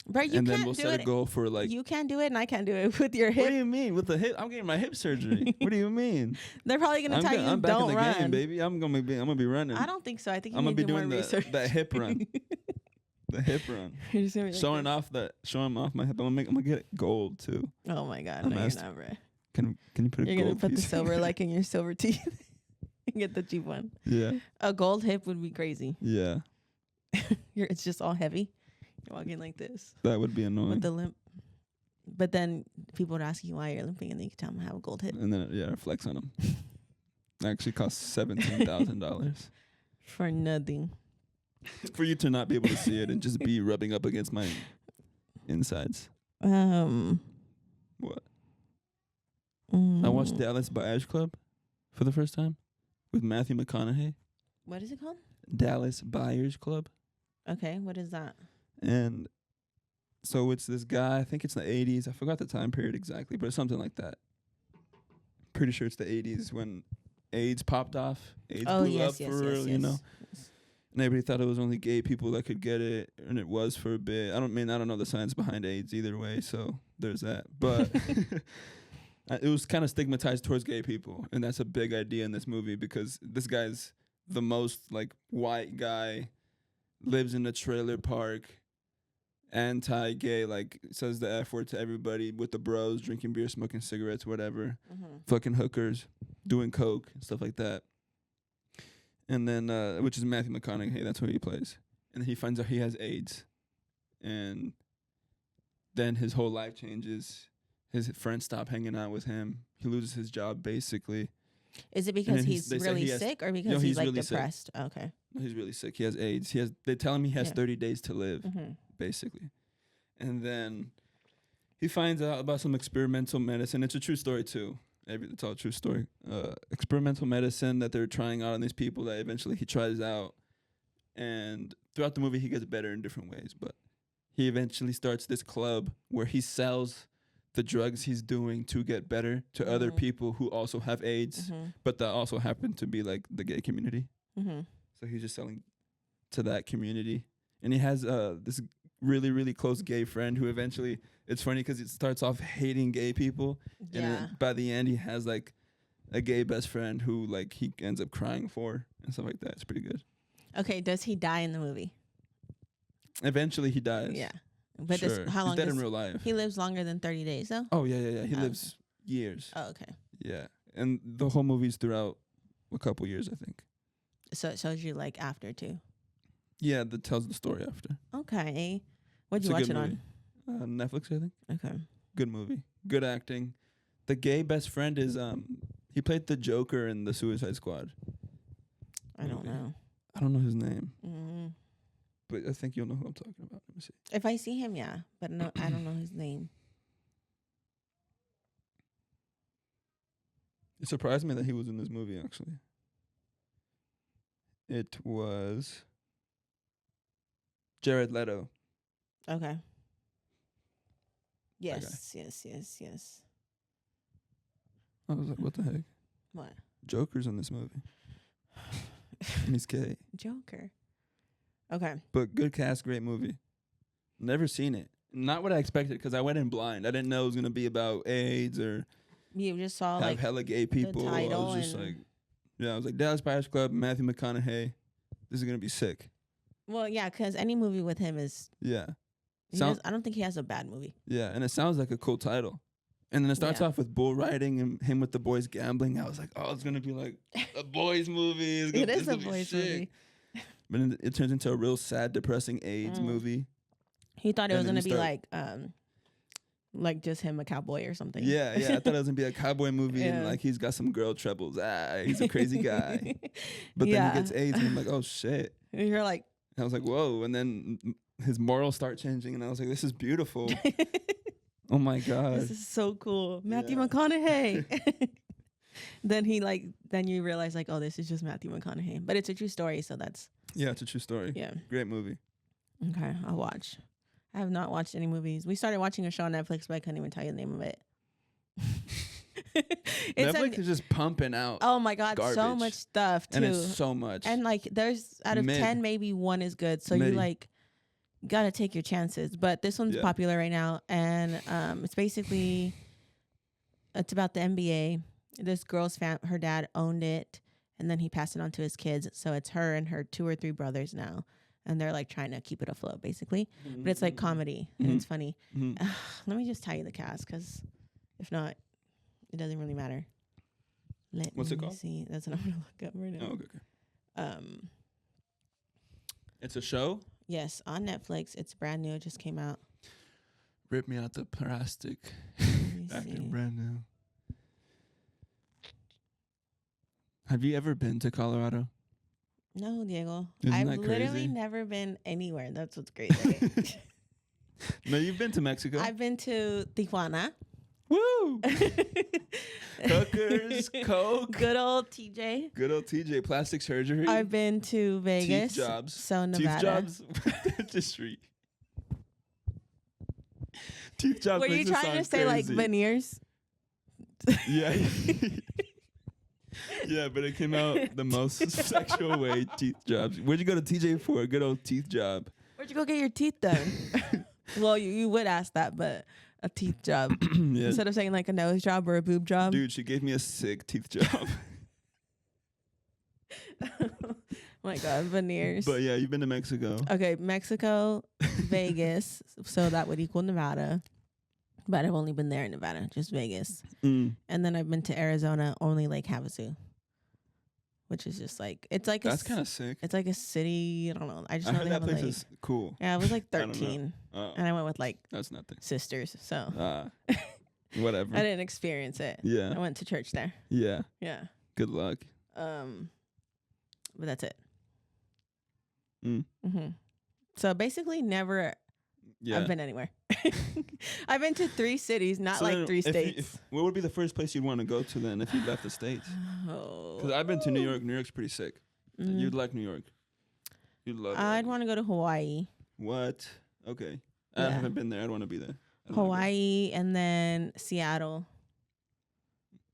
[SPEAKER 1] bro, you
[SPEAKER 2] and
[SPEAKER 1] can't
[SPEAKER 2] then we'll
[SPEAKER 1] do
[SPEAKER 2] set
[SPEAKER 1] it.
[SPEAKER 2] a goal for like.
[SPEAKER 1] You can't do it, and I can't do it with your
[SPEAKER 2] What do
[SPEAKER 1] hip.
[SPEAKER 2] you mean with the hip? I'm getting my hip surgery. What do you mean?
[SPEAKER 1] They're probably gonna tell you
[SPEAKER 2] I'm back
[SPEAKER 1] don't
[SPEAKER 2] in the
[SPEAKER 1] run.
[SPEAKER 2] game, baby. I'm gonna be running.
[SPEAKER 1] I don't think so. I think you
[SPEAKER 2] I'm
[SPEAKER 1] need
[SPEAKER 2] gonna be
[SPEAKER 1] to do more
[SPEAKER 2] doing
[SPEAKER 1] research.
[SPEAKER 2] that hip run. The hip run.
[SPEAKER 1] You're just gonna be like
[SPEAKER 2] Showing off my hip. I'm gonna get gold too.
[SPEAKER 1] oh my god,
[SPEAKER 2] I'm
[SPEAKER 1] no, you're
[SPEAKER 2] asked-
[SPEAKER 1] not, bro.
[SPEAKER 2] Can you put a
[SPEAKER 1] You're
[SPEAKER 2] gold
[SPEAKER 1] gonna put the
[SPEAKER 2] piece?
[SPEAKER 1] silver like in your silver teeth. And get the cheap one.
[SPEAKER 2] Yeah.
[SPEAKER 1] A gold hip would be crazy.
[SPEAKER 2] Yeah.
[SPEAKER 1] It's just all heavy. You're walking like this
[SPEAKER 2] That would be annoying.
[SPEAKER 1] with the limp. But then people would ask you why you're limping, and then you can tell them I have a gold hip.
[SPEAKER 2] And then flex on them. Actually costs $17,000
[SPEAKER 1] For nothing.
[SPEAKER 2] for you to not be able to see it and just be rubbing up against my insides. What? I watched Dallas Buyers Club for the first time with Matthew McConaughey.
[SPEAKER 1] What is it called?
[SPEAKER 2] Dallas Buyers Club.
[SPEAKER 1] Okay, what is that?
[SPEAKER 2] And so it's this guy, I think it's the 80s. I forgot the time period exactly, but it's something like that. Pretty sure it's the 80s when AIDS popped off. AIDS blew up for real, you know? And everybody thought it was only gay people that could get it, and it was for a bit. I don't know the science behind AIDS either way, so there's that. But it was kind of stigmatized towards gay people, and that's a big idea in this movie because this guy's the most like white guy, lives in a trailer park, anti-gay, like says the F word to everybody with the bros, drinking beer, smoking cigarettes, whatever, fucking hookers, doing coke, stuff like that. And then, which is Matthew McConaughey, that's what he plays. And he finds out he has AIDS. And then his whole life changes. His friends stop hanging out with him. He loses his job, basically.
[SPEAKER 1] Is it because he's really sick or because he's like
[SPEAKER 2] really
[SPEAKER 1] depressed? Okay.
[SPEAKER 2] He's really sick. He has AIDS. They tell him he has 30 days to live, basically. And then he finds out about some experimental medicine. It's a true story, too. It's all a true story. Experimental medicine that they're trying out on these people that eventually he tries out. And throughout the movie, he gets better in different ways. But he eventually starts this club where he sells the drugs he's doing to get better to other people who also have AIDS, but that also happen to be like the gay community. So he's just selling to that community. And he has this really, really close gay friend who eventually, it's funny because it starts off hating gay people. And then by the end, he has like a gay best friend who like he ends up crying for and stuff like that. It's pretty good.
[SPEAKER 1] Okay, does he die in the movie?
[SPEAKER 2] Eventually he dies.
[SPEAKER 1] Yeah. But
[SPEAKER 2] sure.
[SPEAKER 1] how long
[SPEAKER 2] He's dead in real life.
[SPEAKER 1] He lives longer than 30 days, though?
[SPEAKER 2] Oh, yeah. He lives years.
[SPEAKER 1] Oh, okay.
[SPEAKER 2] Yeah. And the whole movie's throughout a couple years, I think.
[SPEAKER 1] So it shows you, like, after, too?
[SPEAKER 2] Yeah, that tells the story after.
[SPEAKER 1] Okay. What'd you watch it on?
[SPEAKER 2] Netflix, I think.
[SPEAKER 1] Okay.
[SPEAKER 2] Good movie. Good acting. The gay best friend is, he played the Joker in the Suicide Squad.
[SPEAKER 1] I don't know.
[SPEAKER 2] I don't know his name.
[SPEAKER 1] Mm-hmm.
[SPEAKER 2] But I think you'll know who I'm talking about. Let me see.
[SPEAKER 1] If I see him, yeah. But no, I don't know his name.
[SPEAKER 2] It surprised me that he was in this movie, actually. It was Jared Leto.
[SPEAKER 1] Okay. Yes.
[SPEAKER 2] I was like, what the heck?
[SPEAKER 1] What?
[SPEAKER 2] Joker's in this movie. And he's gay.
[SPEAKER 1] Joker. Okay.
[SPEAKER 2] But good cast, great movie. Never seen it. Not what I expected because I went in blind. I didn't know it was going to be about AIDS or
[SPEAKER 1] You just saw
[SPEAKER 2] have
[SPEAKER 1] like
[SPEAKER 2] hella gay people.
[SPEAKER 1] the title
[SPEAKER 2] I was just
[SPEAKER 1] and
[SPEAKER 2] like, I was like, Dallas Buyers Club, Matthew McConaughey. This is going to be sick.
[SPEAKER 1] well, yeah, because any movie with him is.
[SPEAKER 2] Yeah.
[SPEAKER 1] I don't think he has a bad movie.
[SPEAKER 2] Yeah, and it sounds like a cool title. And then it starts off with bull riding and him with the boys gambling. I was like, oh, it's going to be like a boys movie.
[SPEAKER 1] It is a boys movie.
[SPEAKER 2] But then it turns into a real sad, depressing AIDS movie.
[SPEAKER 1] He thought it was going to be like just him, a cowboy or something.
[SPEAKER 2] Yeah. I thought it was going to be a cowboy movie and like he's got some girl trebles. He's a crazy guy. But then he gets AIDS and I'm like, oh, shit.
[SPEAKER 1] And you're like.
[SPEAKER 2] And I was like, whoa. And then his morals start changing and I was like, this is beautiful. Oh, my God.
[SPEAKER 1] This is so cool. Matthew McConaughey. Then you realize like, oh, this is just Matthew McConaughey. But it's a true story, so that's.
[SPEAKER 2] Yeah, it's a true story.
[SPEAKER 1] Yeah.
[SPEAKER 2] Great movie.
[SPEAKER 1] Okay, I'll watch. I have not watched any movies. We started watching a show on Netflix, but I couldn't even tell you the name of it.
[SPEAKER 2] Netflix is just pumping out.
[SPEAKER 1] Oh my God,
[SPEAKER 2] garbage.
[SPEAKER 1] so much stuff too.
[SPEAKER 2] And it's so much.
[SPEAKER 1] And like there's out of 10, maybe one is good. So you like gotta take your chances. But this one's popular right now. And it's basically it's about the NBA. This girl's her dad owned it and then he passed it on to his kids. So it's her and her 2 or 3 brothers now. and they're like trying to keep it afloat, basically. But it's like comedy and it's funny. Let me just tell you the cast, because if not, it doesn't really matter.
[SPEAKER 2] What's it called?
[SPEAKER 1] See. That's what I'm gonna look up right now.
[SPEAKER 2] Oh, okay. It's a show?
[SPEAKER 1] Yes, on Netflix. It's brand new. It just came out.
[SPEAKER 2] Rip me out the plastic. Acting brand new. Have you ever been to Colorado?
[SPEAKER 1] No, Diego.
[SPEAKER 2] Isn't
[SPEAKER 1] I've
[SPEAKER 2] that
[SPEAKER 1] literally
[SPEAKER 2] crazy?
[SPEAKER 1] never been anywhere. That's what's crazy.
[SPEAKER 2] No, you've been to Mexico.
[SPEAKER 1] I've been to Tijuana.
[SPEAKER 2] Woo! Hookers, coke.
[SPEAKER 1] Good old TJ.
[SPEAKER 2] Good old TJ. Plastic surgery.
[SPEAKER 1] I've been to Vegas.
[SPEAKER 2] Teeth jobs.
[SPEAKER 1] So Nevada.
[SPEAKER 2] Teeth jobs. Dentistry. Teeth jobs.
[SPEAKER 1] Were you
[SPEAKER 2] makes it
[SPEAKER 1] trying to
[SPEAKER 2] sound
[SPEAKER 1] say like
[SPEAKER 2] crazy.
[SPEAKER 1] veneers?
[SPEAKER 2] Yeah. Yeah, but it came out the most sexual way. Teeth jobs. Where'd you go to TJ for? A good old teeth job.
[SPEAKER 1] Where'd you go get your teeth done? Well, you would ask that, but a teeth job.
[SPEAKER 2] Yeah.
[SPEAKER 1] Instead of saying like a nose job or a boob job.
[SPEAKER 2] Dude, she gave me a sick teeth job.
[SPEAKER 1] Oh my God, veneers.
[SPEAKER 2] But yeah, you've been to Mexico.
[SPEAKER 1] Okay, Mexico, Vegas. So that would equal Nevada. But I've only been there in Nevada, just Vegas.
[SPEAKER 2] Mm.
[SPEAKER 1] And then I've been to Arizona, only Lake Havasu. Which is just like, it's like
[SPEAKER 2] That's kind of sick.
[SPEAKER 1] it's like a city. I don't know. I just
[SPEAKER 2] I
[SPEAKER 1] know
[SPEAKER 2] heard
[SPEAKER 1] they
[SPEAKER 2] that
[SPEAKER 1] have a
[SPEAKER 2] place
[SPEAKER 1] lake.
[SPEAKER 2] is cool.
[SPEAKER 1] Yeah, I was like
[SPEAKER 2] I don't know.
[SPEAKER 1] 13.
[SPEAKER 2] Oh,
[SPEAKER 1] And I went with like
[SPEAKER 2] that's nothing.
[SPEAKER 1] sisters. So
[SPEAKER 2] Whatever.
[SPEAKER 1] I didn't experience it.
[SPEAKER 2] Yeah.
[SPEAKER 1] I went to church there.
[SPEAKER 2] Yeah.
[SPEAKER 1] Yeah.
[SPEAKER 2] Good luck.
[SPEAKER 1] But that's it.
[SPEAKER 2] Mm.
[SPEAKER 1] So basically never
[SPEAKER 2] Yeah.
[SPEAKER 1] I've been anywhere. I've been to 3 cities, not
[SPEAKER 2] So
[SPEAKER 1] like
[SPEAKER 2] then
[SPEAKER 1] 3
[SPEAKER 2] if you-
[SPEAKER 1] states.
[SPEAKER 2] what would be the first place you'd want to go to then if you left the States? Because I've been to New York. New York's pretty sick. You'd like New York. You'd love it.
[SPEAKER 1] I'd want to go to Hawaii.
[SPEAKER 2] What? Okay. I
[SPEAKER 1] Yeah.
[SPEAKER 2] haven't been there. I'd want to be there. I'd wanna go.
[SPEAKER 1] Hawaii and then Seattle.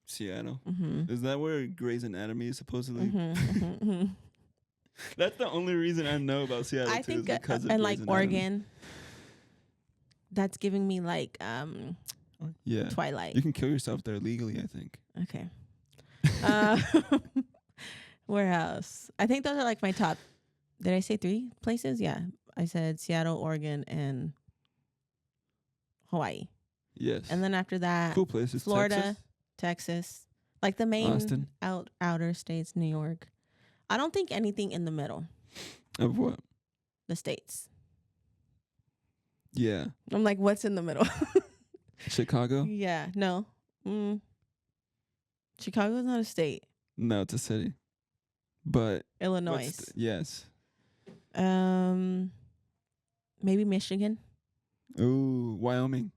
[SPEAKER 2] Seattle.
[SPEAKER 1] Mm-hmm.
[SPEAKER 2] Is that where Grey's Anatomy is supposedly?
[SPEAKER 1] Mm-hmm.
[SPEAKER 2] That's the only reason I know about Seattle.
[SPEAKER 1] I
[SPEAKER 2] too,
[SPEAKER 1] think
[SPEAKER 2] is because of
[SPEAKER 1] and
[SPEAKER 2] Grey's
[SPEAKER 1] like
[SPEAKER 2] Anatomy.
[SPEAKER 1] Oregon. That's giving me like
[SPEAKER 2] Yeah.
[SPEAKER 1] Twilight.
[SPEAKER 2] You can kill yourself there legally, I think.
[SPEAKER 1] Okay. Where else? I think those are like my top. Did I say 3 places? Yeah. I said Seattle, Oregon, and Hawaii.
[SPEAKER 2] Yes.
[SPEAKER 1] And then after that,
[SPEAKER 2] cool places.
[SPEAKER 1] Florida,
[SPEAKER 2] Texas?
[SPEAKER 1] Texas. Like the main
[SPEAKER 2] Austin.
[SPEAKER 1] outer states, New York. I don't think anything in the middle.
[SPEAKER 2] Of what?
[SPEAKER 1] The states.
[SPEAKER 2] Yeah.
[SPEAKER 1] I'm like, what's in the middle?
[SPEAKER 2] Chicago?
[SPEAKER 1] Yeah. No. Chicago is not a state.
[SPEAKER 2] No, it's a city. But
[SPEAKER 1] Illinois.
[SPEAKER 2] yes.
[SPEAKER 1] Maybe Michigan.
[SPEAKER 2] Ooh, Wyoming.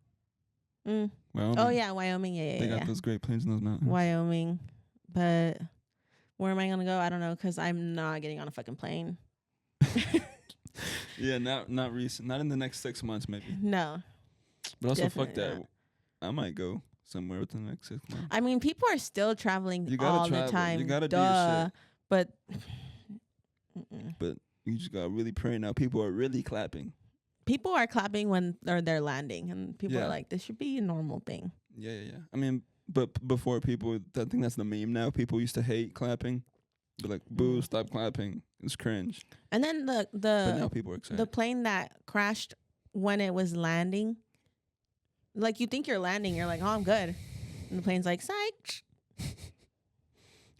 [SPEAKER 2] Wyoming.
[SPEAKER 1] Oh yeah, Wyoming. Yeah,
[SPEAKER 2] They
[SPEAKER 1] yeah.
[SPEAKER 2] got those Great Plains and those mountains.
[SPEAKER 1] Wyoming. But where am I gonna go? I don't know, because I'm not getting on a fucking plane.
[SPEAKER 2] Yeah, not recent. Not in the next 6 months, maybe.
[SPEAKER 1] No.
[SPEAKER 2] But also, fuck
[SPEAKER 1] Definitely
[SPEAKER 2] that. I might go somewhere within the next 6 months.
[SPEAKER 1] I mean, people are still traveling
[SPEAKER 2] You gotta
[SPEAKER 1] all
[SPEAKER 2] travel.
[SPEAKER 1] the time.
[SPEAKER 2] You gotta do your shit.
[SPEAKER 1] But
[SPEAKER 2] But you just gotta really pray now. People are really clapping.
[SPEAKER 1] people are clapping when they're landing, and people
[SPEAKER 2] Yeah.
[SPEAKER 1] are like, "This should be a normal thing."
[SPEAKER 2] Yeah. I mean, but before people, I think that's the meme now. People used to hate clapping. Be like, boo, stop clapping. It's cringe.
[SPEAKER 1] And then
[SPEAKER 2] But now people are excited.
[SPEAKER 1] the plane that crashed when it was landing, like you think you're landing, you're like, "Oh, I'm good," and the plane's like, "Psych."
[SPEAKER 2] It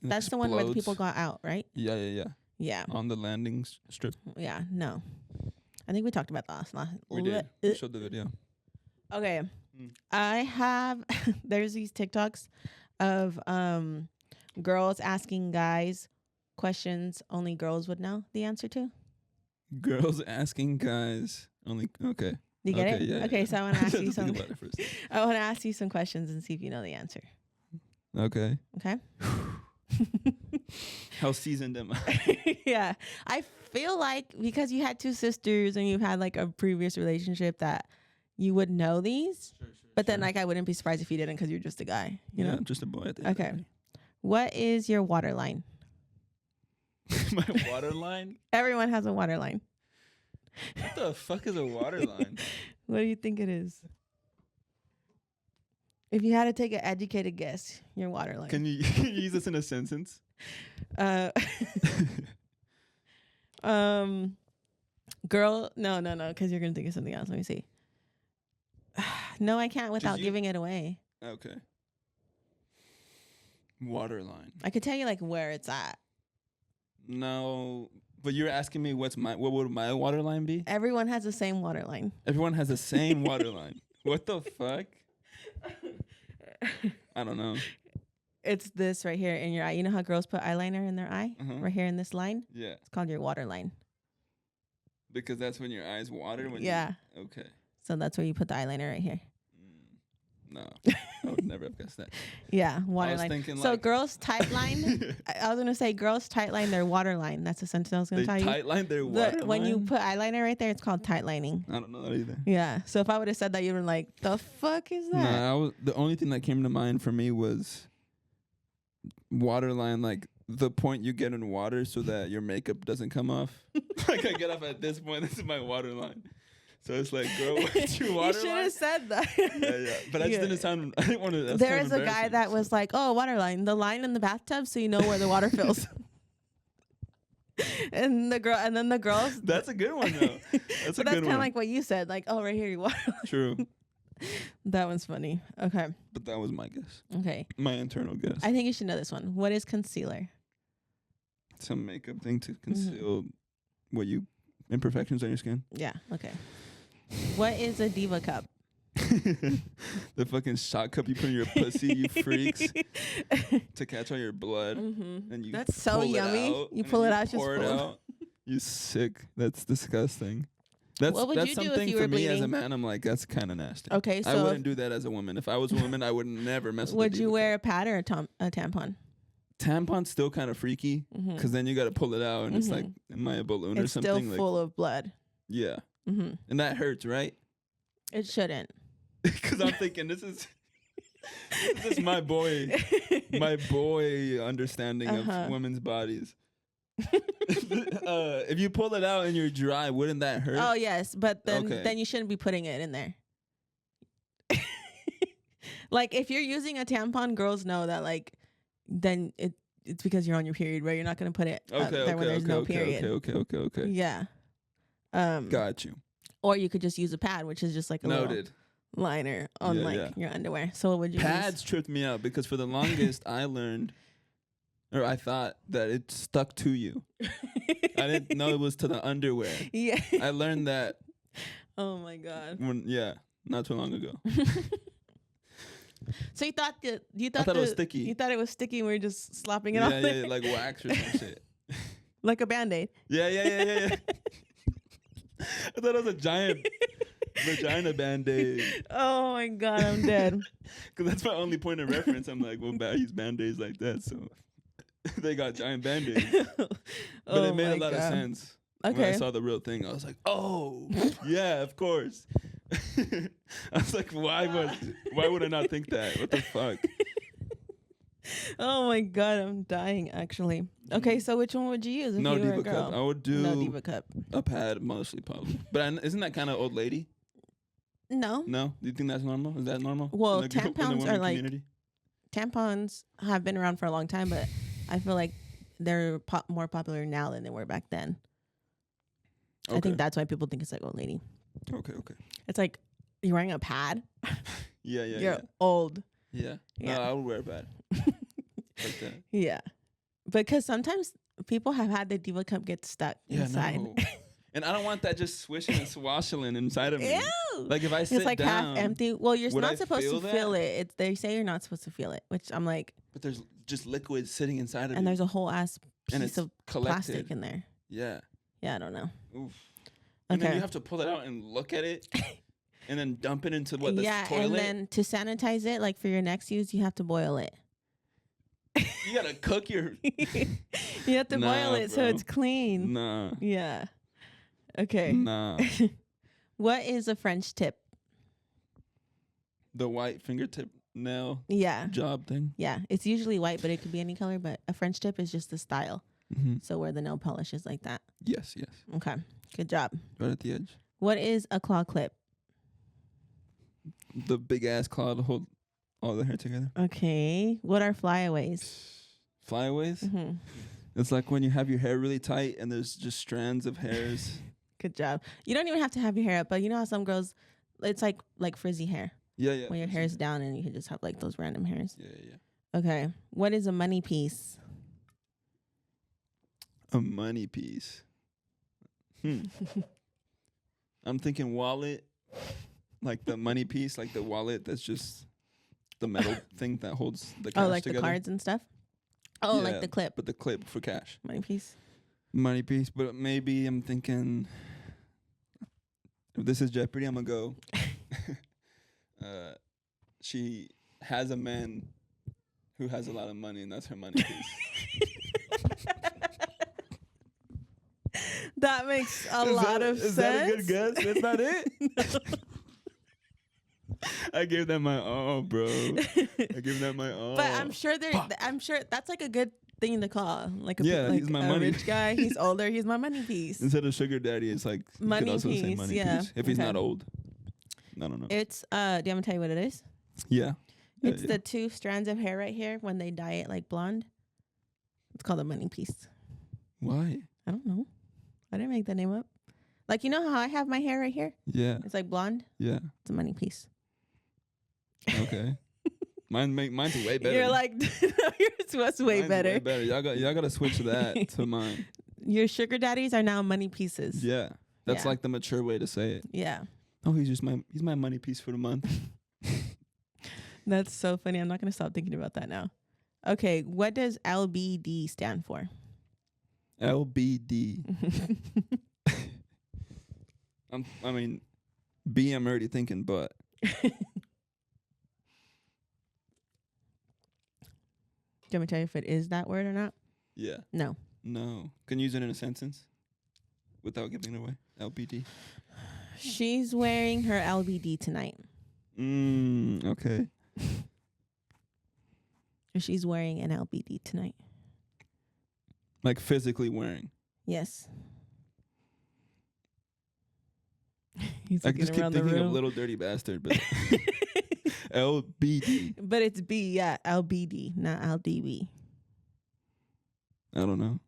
[SPEAKER 1] That's the one where the
[SPEAKER 2] explodes.
[SPEAKER 1] people got out, right?
[SPEAKER 2] Yeah.
[SPEAKER 1] Yeah.
[SPEAKER 2] On the landing strip.
[SPEAKER 1] Yeah. No. I think we talked about that last.
[SPEAKER 2] We did. We showed the video.
[SPEAKER 1] Okay.
[SPEAKER 2] Mm.
[SPEAKER 1] I have there's these TikToks of girls asking guys questions only girls would know the answer to.
[SPEAKER 2] Girls asking guys only. Okay.
[SPEAKER 1] Do you get
[SPEAKER 2] Okay,
[SPEAKER 1] it?
[SPEAKER 2] yeah,
[SPEAKER 1] Okay,
[SPEAKER 2] yeah.
[SPEAKER 1] so I want to ask
[SPEAKER 2] Just
[SPEAKER 1] you
[SPEAKER 2] think
[SPEAKER 1] some
[SPEAKER 2] about it first.
[SPEAKER 1] I want to ask you some questions and see if you know the answer.
[SPEAKER 2] Okay.
[SPEAKER 1] Okay?
[SPEAKER 2] How seasoned am I?
[SPEAKER 1] Yeah. I feel like because you had 2 sisters and you've had like a previous relationship that you would know these. But then like I wouldn't be surprised if you didn't because you're just a guy, you know?
[SPEAKER 2] I'm just a boy at the end
[SPEAKER 1] Okay.
[SPEAKER 2] of
[SPEAKER 1] What is your water line?
[SPEAKER 2] the day. My water line?
[SPEAKER 1] Everyone has a water line.
[SPEAKER 2] What the fuck is a water line?
[SPEAKER 1] What do you think it is? If you had to take an educated guess, your water line.
[SPEAKER 2] Can you use this in a sentence?
[SPEAKER 1] Uh, Girl, no, because you're gonna think of something else. Let me see. No, I can't without giving it away.
[SPEAKER 2] Okay. Waterline.
[SPEAKER 1] I could tell you like where it's at.
[SPEAKER 2] No, but you're asking me what would my waterline be?
[SPEAKER 1] Everyone has the same waterline.
[SPEAKER 2] Everyone has the same waterline. What the fuck? I don't know.
[SPEAKER 1] It's this right here in your eye. You know how girls put eyeliner in their eye? Right here in this line?
[SPEAKER 2] Yeah.
[SPEAKER 1] It's called your waterline.
[SPEAKER 2] Because that's when your eyes water?
[SPEAKER 1] Yeah.
[SPEAKER 2] Okay.
[SPEAKER 1] So that's where you put the eyeliner right here.
[SPEAKER 2] No, I would never have guessed that.
[SPEAKER 1] Yeah, waterline. So
[SPEAKER 2] like
[SPEAKER 1] girls tight line. I was gonna say girls tight line their waterline. That's a sentence I was gonna tell you.
[SPEAKER 2] Tight line their waterline.
[SPEAKER 1] When you put eyeliner right there, it's called tight lining.
[SPEAKER 2] I don't know that either.
[SPEAKER 1] Yeah. So if I would have said that, you'd been like, "The fuck is that?"
[SPEAKER 2] No, the only thing that came to mind for me was waterline, like the point you get in water so that your makeup doesn't come off. Like I get off at this point. This is my waterline. So it's like, girl, what's your waterline?
[SPEAKER 1] You should have said that.
[SPEAKER 2] Yeah. But I just didn't sound. I didn't want to.
[SPEAKER 1] There is a guy that was like, "Oh, waterline, the line in the bathtub, so you know where the water fills." And then the girls.
[SPEAKER 2] That's a good one though. That's
[SPEAKER 1] kind of like what you said, like, "Oh, right here, you waterline."
[SPEAKER 2] True.
[SPEAKER 1] That one's funny. Okay.
[SPEAKER 2] But that was my guess.
[SPEAKER 1] Okay.
[SPEAKER 2] My internal guess.
[SPEAKER 1] I think you should know this one. What is concealer?
[SPEAKER 2] Some makeup thing to conceal imperfections on your skin.
[SPEAKER 1] Yeah. Okay. What is a diva cup?
[SPEAKER 2] The fucking shot cup you put in your pussy, you freaks, to catch all your blood. And you
[SPEAKER 1] That's so yummy. You pull it out, just pull it out.
[SPEAKER 2] You sick. That's disgusting. What would you do if you were bleeding? As a man, I'm like, that's kind of nasty.
[SPEAKER 1] Okay, so
[SPEAKER 2] I wouldn't do that as a woman. If I was a woman, I would never mess with.
[SPEAKER 1] Would you wear a pad or a tampon?
[SPEAKER 2] Tampon's still kind of freaky because then you got to pull it out and it's like, am I a balloon or something?
[SPEAKER 1] It's still full of blood.
[SPEAKER 2] Yeah. And that hurts, right?
[SPEAKER 1] It shouldn't.
[SPEAKER 2] Because I'm thinking this is my boy understanding of women's bodies. If you pull it out and you're dry, wouldn't that hurt?
[SPEAKER 1] Oh yes, but then you shouldn't be putting it in there. Like if you're using a tampon, girls know that like then it's because you're on your period, right? You're not gonna put it there when there's no period.
[SPEAKER 2] Okay.
[SPEAKER 1] Yeah.
[SPEAKER 2] Got you.
[SPEAKER 1] Or you could just use a pad, which is just like a little liner on your underwear. So what would you
[SPEAKER 2] Pads tripped me out because for the longest I thought that it stuck to you. I didn't know it was to the underwear.
[SPEAKER 1] Yeah.
[SPEAKER 2] I learned that.
[SPEAKER 1] Oh my God.
[SPEAKER 2] Not too long ago.
[SPEAKER 1] So you thought
[SPEAKER 2] it was sticky.
[SPEAKER 1] You thought it was sticky and we were just slopping it off.
[SPEAKER 2] Yeah, like wax or some shit.
[SPEAKER 1] Like a Band-Aid.
[SPEAKER 2] Yeah. I thought it was a giant vagina Band-Aid.
[SPEAKER 1] Oh my God, I'm dead.
[SPEAKER 2] Because that's my only point of reference. I'm like, well, I use Band-Aids like that, so they got giant Band-Aids. But it made a lot of sense. Okay. When I saw the real thing, I was like, oh, yeah, of course. I was like, why would I not think that? What the fuck?
[SPEAKER 1] Oh my God, I'm dying actually. Okay, so which one would you use if you were a girl?
[SPEAKER 2] Cup. I would do
[SPEAKER 1] no diva cup.
[SPEAKER 2] A pad mostly probably. But isn't that kind of old lady?
[SPEAKER 1] No.
[SPEAKER 2] No? Do you think that's normal? Is that normal?
[SPEAKER 1] Well, tampons are like tampons have been around for a long time, but I feel like they're more popular now than they were back then. Okay. I think that's why people think it's like old lady.
[SPEAKER 2] Okay.
[SPEAKER 1] It's like you're wearing a pad.
[SPEAKER 2] Yeah.
[SPEAKER 1] You're old.
[SPEAKER 2] Yeah. No, I would wear a pad. Like that.
[SPEAKER 1] Yeah. Because sometimes people have had the diva cup get stuck inside.
[SPEAKER 2] No. And I don't want that just swishing and swashing inside of me.
[SPEAKER 1] Ew.
[SPEAKER 2] Like if I sit
[SPEAKER 1] down. It's like half empty. Well, you're not supposed to feel it. They say you're not supposed to feel it, which I'm like.
[SPEAKER 2] But there's just liquid sitting inside of me.
[SPEAKER 1] And there's a whole ass piece of plastic in there.
[SPEAKER 2] Yeah.
[SPEAKER 1] Yeah, I don't know.
[SPEAKER 2] Oof. And then you have to pull it out and look at it. And then dump it into the toilet?
[SPEAKER 1] Yeah, and then to sanitize it, like for your next use, you have to boil it.
[SPEAKER 2] You gotta cook your...
[SPEAKER 1] You have to boil it so it's clean.
[SPEAKER 2] Nah.
[SPEAKER 1] Yeah. Okay.
[SPEAKER 2] Nah.
[SPEAKER 1] What is a French tip?
[SPEAKER 2] The white fingertip nail job thing?
[SPEAKER 1] Yeah. It's usually white, but it could be any color. But a French tip is just the style. So where the nail polish is like that.
[SPEAKER 2] Yes.
[SPEAKER 1] Okay. Good job.
[SPEAKER 2] Right at the edge.
[SPEAKER 1] What is a claw clip?
[SPEAKER 2] The big ass claw to hold all the hair together.
[SPEAKER 1] Okay. What are flyaways?
[SPEAKER 2] Flyaways? It's like when you have your hair really tight and there's just strands of hairs
[SPEAKER 1] Good job. You don't even have to have your hair up, but you know how some girls, it's like frizzy hair.
[SPEAKER 2] Yeah, yeah.
[SPEAKER 1] When your hair is down and you can just have like those random hairs.
[SPEAKER 2] Yeah, yeah.
[SPEAKER 1] Okay. What is a money piece?
[SPEAKER 2] A money piece. I'm thinking wallet, like the money piece, like the wallet that's just the metal thing that holds the cash
[SPEAKER 1] like
[SPEAKER 2] together.
[SPEAKER 1] the cards and stuff? Oh,
[SPEAKER 2] Yeah,
[SPEAKER 1] like the clip.
[SPEAKER 2] But the clip for cash.
[SPEAKER 1] Money piece.
[SPEAKER 2] Money piece, but maybe I'm thinking, if this is Jeopardy, I'm going to go. She has a man who has a lot of money, and that's her money piece.
[SPEAKER 1] That makes a lot of sense.
[SPEAKER 2] Is that a good guess? That's not it? I gave that my all, bro. I gave that my all.
[SPEAKER 1] But I'm sure that's like a good thing to call. Like
[SPEAKER 2] he's my money.
[SPEAKER 1] Rich guy. He's older. He's my money piece.
[SPEAKER 2] Instead of sugar daddy, it's like
[SPEAKER 1] money
[SPEAKER 2] you could also
[SPEAKER 1] piece.
[SPEAKER 2] say money
[SPEAKER 1] Yeah.
[SPEAKER 2] piece if he's not old. I don't know.
[SPEAKER 1] It's do you want me to tell you what it is?
[SPEAKER 2] Yeah.
[SPEAKER 1] It's the 2 strands of hair right here when they dye it like blonde. It's called a money piece.
[SPEAKER 2] Why?
[SPEAKER 1] I don't know. I didn't make that name up. Like, you know how I have my hair right here?
[SPEAKER 2] Yeah.
[SPEAKER 1] It's like blonde.
[SPEAKER 2] Yeah.
[SPEAKER 1] It's a money piece.
[SPEAKER 2] Okay. Mine's way better.
[SPEAKER 1] You're like, yours was way
[SPEAKER 2] Mine's
[SPEAKER 1] better.
[SPEAKER 2] Way better. Y'all got to switch that to mine.
[SPEAKER 1] Your sugar daddies are now money pieces.
[SPEAKER 2] Yeah. That's
[SPEAKER 1] Yeah.
[SPEAKER 2] like the mature way to say it.
[SPEAKER 1] Yeah.
[SPEAKER 2] Oh, he's my money piece for the month.
[SPEAKER 1] That's so funny. I'm not going to stop thinking about that now. Okay. What does LBD stand for?
[SPEAKER 2] LBD. I mean, B, I'm already thinking, but.
[SPEAKER 1] Do you want me to tell you if it is that word or not?
[SPEAKER 2] Yeah.
[SPEAKER 1] No.
[SPEAKER 2] No. Can you use it in a sentence without giving it away? LBD.
[SPEAKER 1] She's wearing her LBD tonight.
[SPEAKER 2] Okay.
[SPEAKER 1] She's wearing an LBD tonight.
[SPEAKER 2] Like physically wearing.
[SPEAKER 1] Yes. He's
[SPEAKER 2] I just keep
[SPEAKER 1] around the
[SPEAKER 2] thinking
[SPEAKER 1] room.
[SPEAKER 2] of Little Dirty Bastard, but LBD.
[SPEAKER 1] But it's B, yeah, LBD, not LDB.
[SPEAKER 2] I don't know.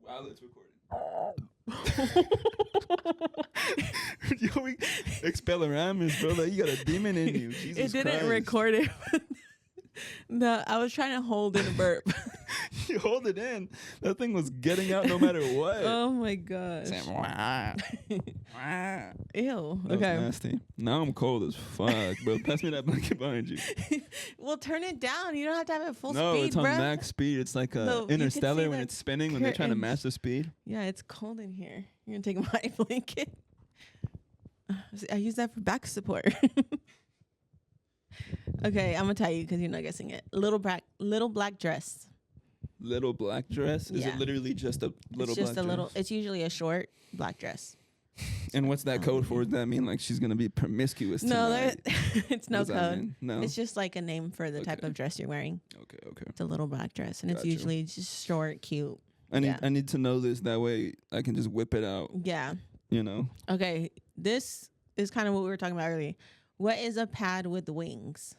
[SPEAKER 2] While it's recording. Yo, we Expelliarmus, bro. Like, you got a demon in you. Jesus
[SPEAKER 1] It didn't
[SPEAKER 2] Christ.
[SPEAKER 1] record it. No, I was trying to hold in a burp.
[SPEAKER 2] You hold it in. That thing was getting out no matter what.
[SPEAKER 1] Oh my gosh. Ew.
[SPEAKER 2] That was
[SPEAKER 1] Okay.
[SPEAKER 2] nasty. Now I'm cold as fuck, bro. Pass me that blanket behind you.
[SPEAKER 1] Well, turn it down. You don't have to have it full
[SPEAKER 2] No,
[SPEAKER 1] speed,
[SPEAKER 2] it's on
[SPEAKER 1] bro.
[SPEAKER 2] max speed. It's like
[SPEAKER 1] No, you can
[SPEAKER 2] Interstellar
[SPEAKER 1] see
[SPEAKER 2] when
[SPEAKER 1] the
[SPEAKER 2] it's spinning, when they're trying to
[SPEAKER 1] curtains.
[SPEAKER 2] match the speed.
[SPEAKER 1] Yeah, it's cold in here. You're gonna take my blanket. I use that for back support. Okay, I'm gonna tell you because you're not guessing it. Little black dress.
[SPEAKER 2] Little black dress? Is
[SPEAKER 1] Yeah.
[SPEAKER 2] it literally just a little
[SPEAKER 1] It's just
[SPEAKER 2] black
[SPEAKER 1] a little.
[SPEAKER 2] dress?
[SPEAKER 1] It's usually a short black dress.
[SPEAKER 2] And what's that code for? Does that mean like she's gonna be promiscuous
[SPEAKER 1] No,
[SPEAKER 2] tonight?
[SPEAKER 1] it's no
[SPEAKER 2] What does that
[SPEAKER 1] code.
[SPEAKER 2] mean? No.
[SPEAKER 1] It's just like a name for the type
[SPEAKER 2] Okay.
[SPEAKER 1] of dress you're wearing.
[SPEAKER 2] Okay.
[SPEAKER 1] It's a little black dress, and it's
[SPEAKER 2] Gotcha.
[SPEAKER 1] usually just short, cute.
[SPEAKER 2] I need to know this. That way I can just whip it out.
[SPEAKER 1] Yeah.
[SPEAKER 2] You know.
[SPEAKER 1] Okay. This is kind of what we were talking about earlier. What is a pad with wings?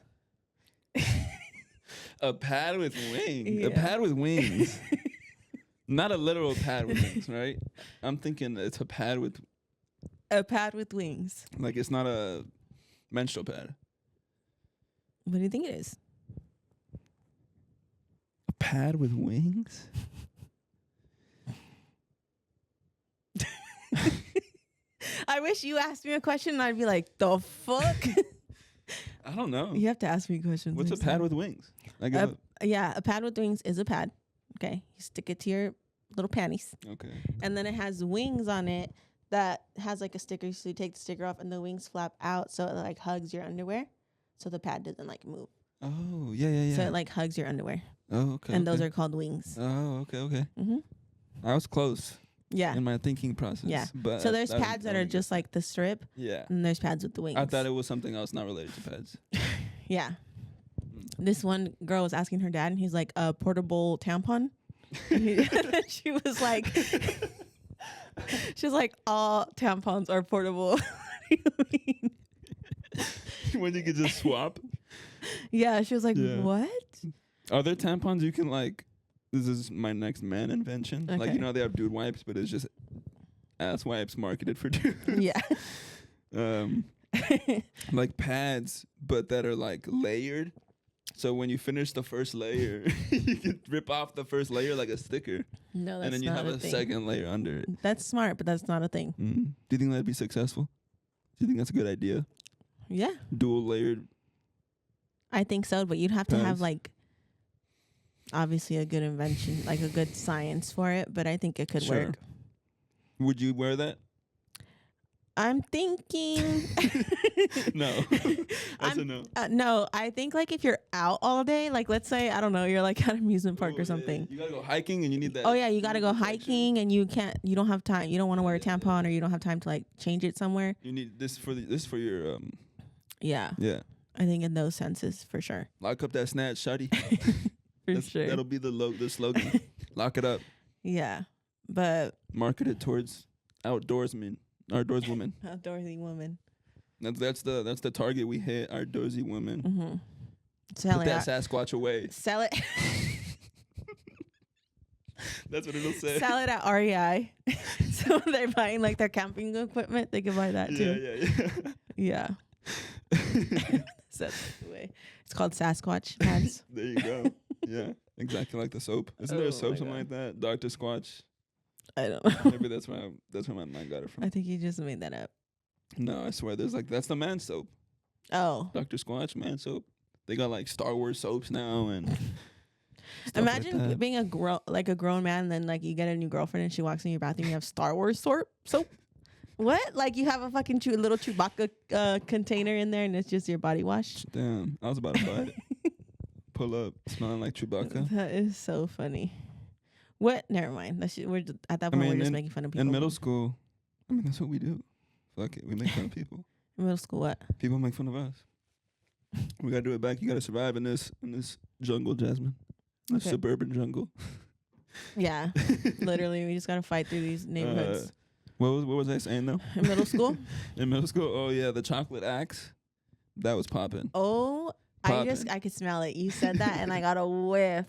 [SPEAKER 2] A pad with wings.
[SPEAKER 1] Yeah.
[SPEAKER 2] A pad with wings. Not a literal pad with wings, right? I'm thinking it's a pad with,
[SPEAKER 1] A pad with wings.
[SPEAKER 2] like, it's not a menstrual pad.
[SPEAKER 1] What do you think it is?
[SPEAKER 2] A pad with wings?
[SPEAKER 1] I wish you asked me a question and I'd be like, the fuck?
[SPEAKER 2] I don't know.
[SPEAKER 1] You have to ask me questions.
[SPEAKER 2] What's a
[SPEAKER 1] next
[SPEAKER 2] pad
[SPEAKER 1] time.
[SPEAKER 2] with wings? Like,
[SPEAKER 1] Yeah, a pad with wings is a pad. Okay. You stick it to your little panties.
[SPEAKER 2] okay.
[SPEAKER 1] And then it has wings on it that has like a sticker. So you take the sticker off and the wings flap out so it like hugs your underwear. So the pad doesn't like move.
[SPEAKER 2] Oh, yeah.
[SPEAKER 1] So it like hugs your underwear.
[SPEAKER 2] Oh, okay.
[SPEAKER 1] And those are called wings.
[SPEAKER 2] Oh, okay.
[SPEAKER 1] Mm-hmm.
[SPEAKER 2] I was close
[SPEAKER 1] Yeah.
[SPEAKER 2] in my thinking process.
[SPEAKER 1] Yeah.
[SPEAKER 2] But
[SPEAKER 1] So there's pads that are
[SPEAKER 2] didn't
[SPEAKER 1] just like the strip.
[SPEAKER 2] get- Yeah.
[SPEAKER 1] And there's pads with the wings.
[SPEAKER 2] I thought it was something else not related to pads.
[SPEAKER 1] Yeah. This one girl was asking her dad, and he's like, a portable tampon. She was like, all tampons are portable. What do you mean?
[SPEAKER 2] When you could just swap.
[SPEAKER 1] Yeah, she was like,
[SPEAKER 2] Yeah.
[SPEAKER 1] what?
[SPEAKER 2] Are there tampons you can like? This is my next man invention. Like
[SPEAKER 1] Okay.
[SPEAKER 2] they have dude wipes, but it's just ass wipes marketed for dudes.
[SPEAKER 1] Yeah.
[SPEAKER 2] Like pads, but that are like layered. So when you finish the first layer, you can rip off the first layer like a sticker,
[SPEAKER 1] No, that's
[SPEAKER 2] and then you
[SPEAKER 1] not
[SPEAKER 2] have
[SPEAKER 1] a
[SPEAKER 2] a
[SPEAKER 1] thing.
[SPEAKER 2] second layer under it.
[SPEAKER 1] That's smart, but that's not a thing.
[SPEAKER 2] Do you think that'd be successful? Do you think that's a good idea?
[SPEAKER 1] Yeah,
[SPEAKER 2] Dual layered.
[SPEAKER 1] I think so, but you'd have to have
[SPEAKER 2] Pads.
[SPEAKER 1] like obviously a good invention, like a good science for it, but I think it could work.
[SPEAKER 2] Would you wear that?
[SPEAKER 1] I'm thinking
[SPEAKER 2] No. That's a no.
[SPEAKER 1] No, I think like if you're out all day, like let's say, I don't know, you're like at an amusement park
[SPEAKER 2] Oh,
[SPEAKER 1] or something.
[SPEAKER 2] Yeah. You gotta go hiking and you need that.
[SPEAKER 1] Oh yeah, you gotta go
[SPEAKER 2] protection.
[SPEAKER 1] hiking and you don't have time. You don't want to wear a tampon or you don't have time to like change it somewhere.
[SPEAKER 2] You need this for your
[SPEAKER 1] Yeah,
[SPEAKER 2] yeah.
[SPEAKER 1] I think in those senses for sure.
[SPEAKER 2] Lock up that snatch, shawty.
[SPEAKER 1] For sure.
[SPEAKER 2] That'll be the slogan. Lock it up.
[SPEAKER 1] Yeah, but
[SPEAKER 2] Market it towards outdoorswomen.
[SPEAKER 1] outdoorsy woman.
[SPEAKER 2] That's the target we hit. Outdoorsy women.
[SPEAKER 1] Mm-hmm. Sell
[SPEAKER 2] Put
[SPEAKER 1] it.
[SPEAKER 2] that Sasquatch away.
[SPEAKER 1] Sell it.
[SPEAKER 2] That's what it'll say.
[SPEAKER 1] Sell it at REI. So they're buying like their camping equipment. They can buy that too.
[SPEAKER 2] Yeah.
[SPEAKER 1] So that's the way. It's called Sasquatch pads.
[SPEAKER 2] There you go. Yeah, exactly like the soap. Isn't there
[SPEAKER 1] Oh
[SPEAKER 2] a soap
[SPEAKER 1] my
[SPEAKER 2] something
[SPEAKER 1] God.
[SPEAKER 2] like that? Dr. Squatch.
[SPEAKER 1] I don't know.
[SPEAKER 2] Maybe that's where my mind got it from.
[SPEAKER 1] I think you just made that up.
[SPEAKER 2] No, I swear, that's the man soap.
[SPEAKER 1] Oh.
[SPEAKER 2] Dr. Squatch man soap. They got like Star Wars soaps now and. stuff
[SPEAKER 1] Imagine
[SPEAKER 2] like that.
[SPEAKER 1] being a grown man, and then like you get a new girlfriend and she walks in your bathroom, you have Star Wars soap. What? Like you have a fucking little Chewbacca container in there, and it's just your body wash.
[SPEAKER 2] Damn, I was about to buy it. Pull up, smelling like Chewbacca.
[SPEAKER 1] That is so funny. What? Never mind. At that point we're just making fun of people.
[SPEAKER 2] In middle school, I mean that's what we do. Fuck it, we make fun of people.
[SPEAKER 1] In middle school, what?
[SPEAKER 2] People make fun of us. We gotta do it back. You gotta survive in this jungle, Jasmine. This
[SPEAKER 1] Okay.
[SPEAKER 2] suburban jungle.
[SPEAKER 1] Yeah, literally, we just gotta fight through these neighborhoods.
[SPEAKER 2] What was I saying though?
[SPEAKER 1] In middle school.
[SPEAKER 2] In middle school, oh yeah, the chocolate axe, that was popping.
[SPEAKER 1] Oh, I could smell it. You said that, and I got a whiff.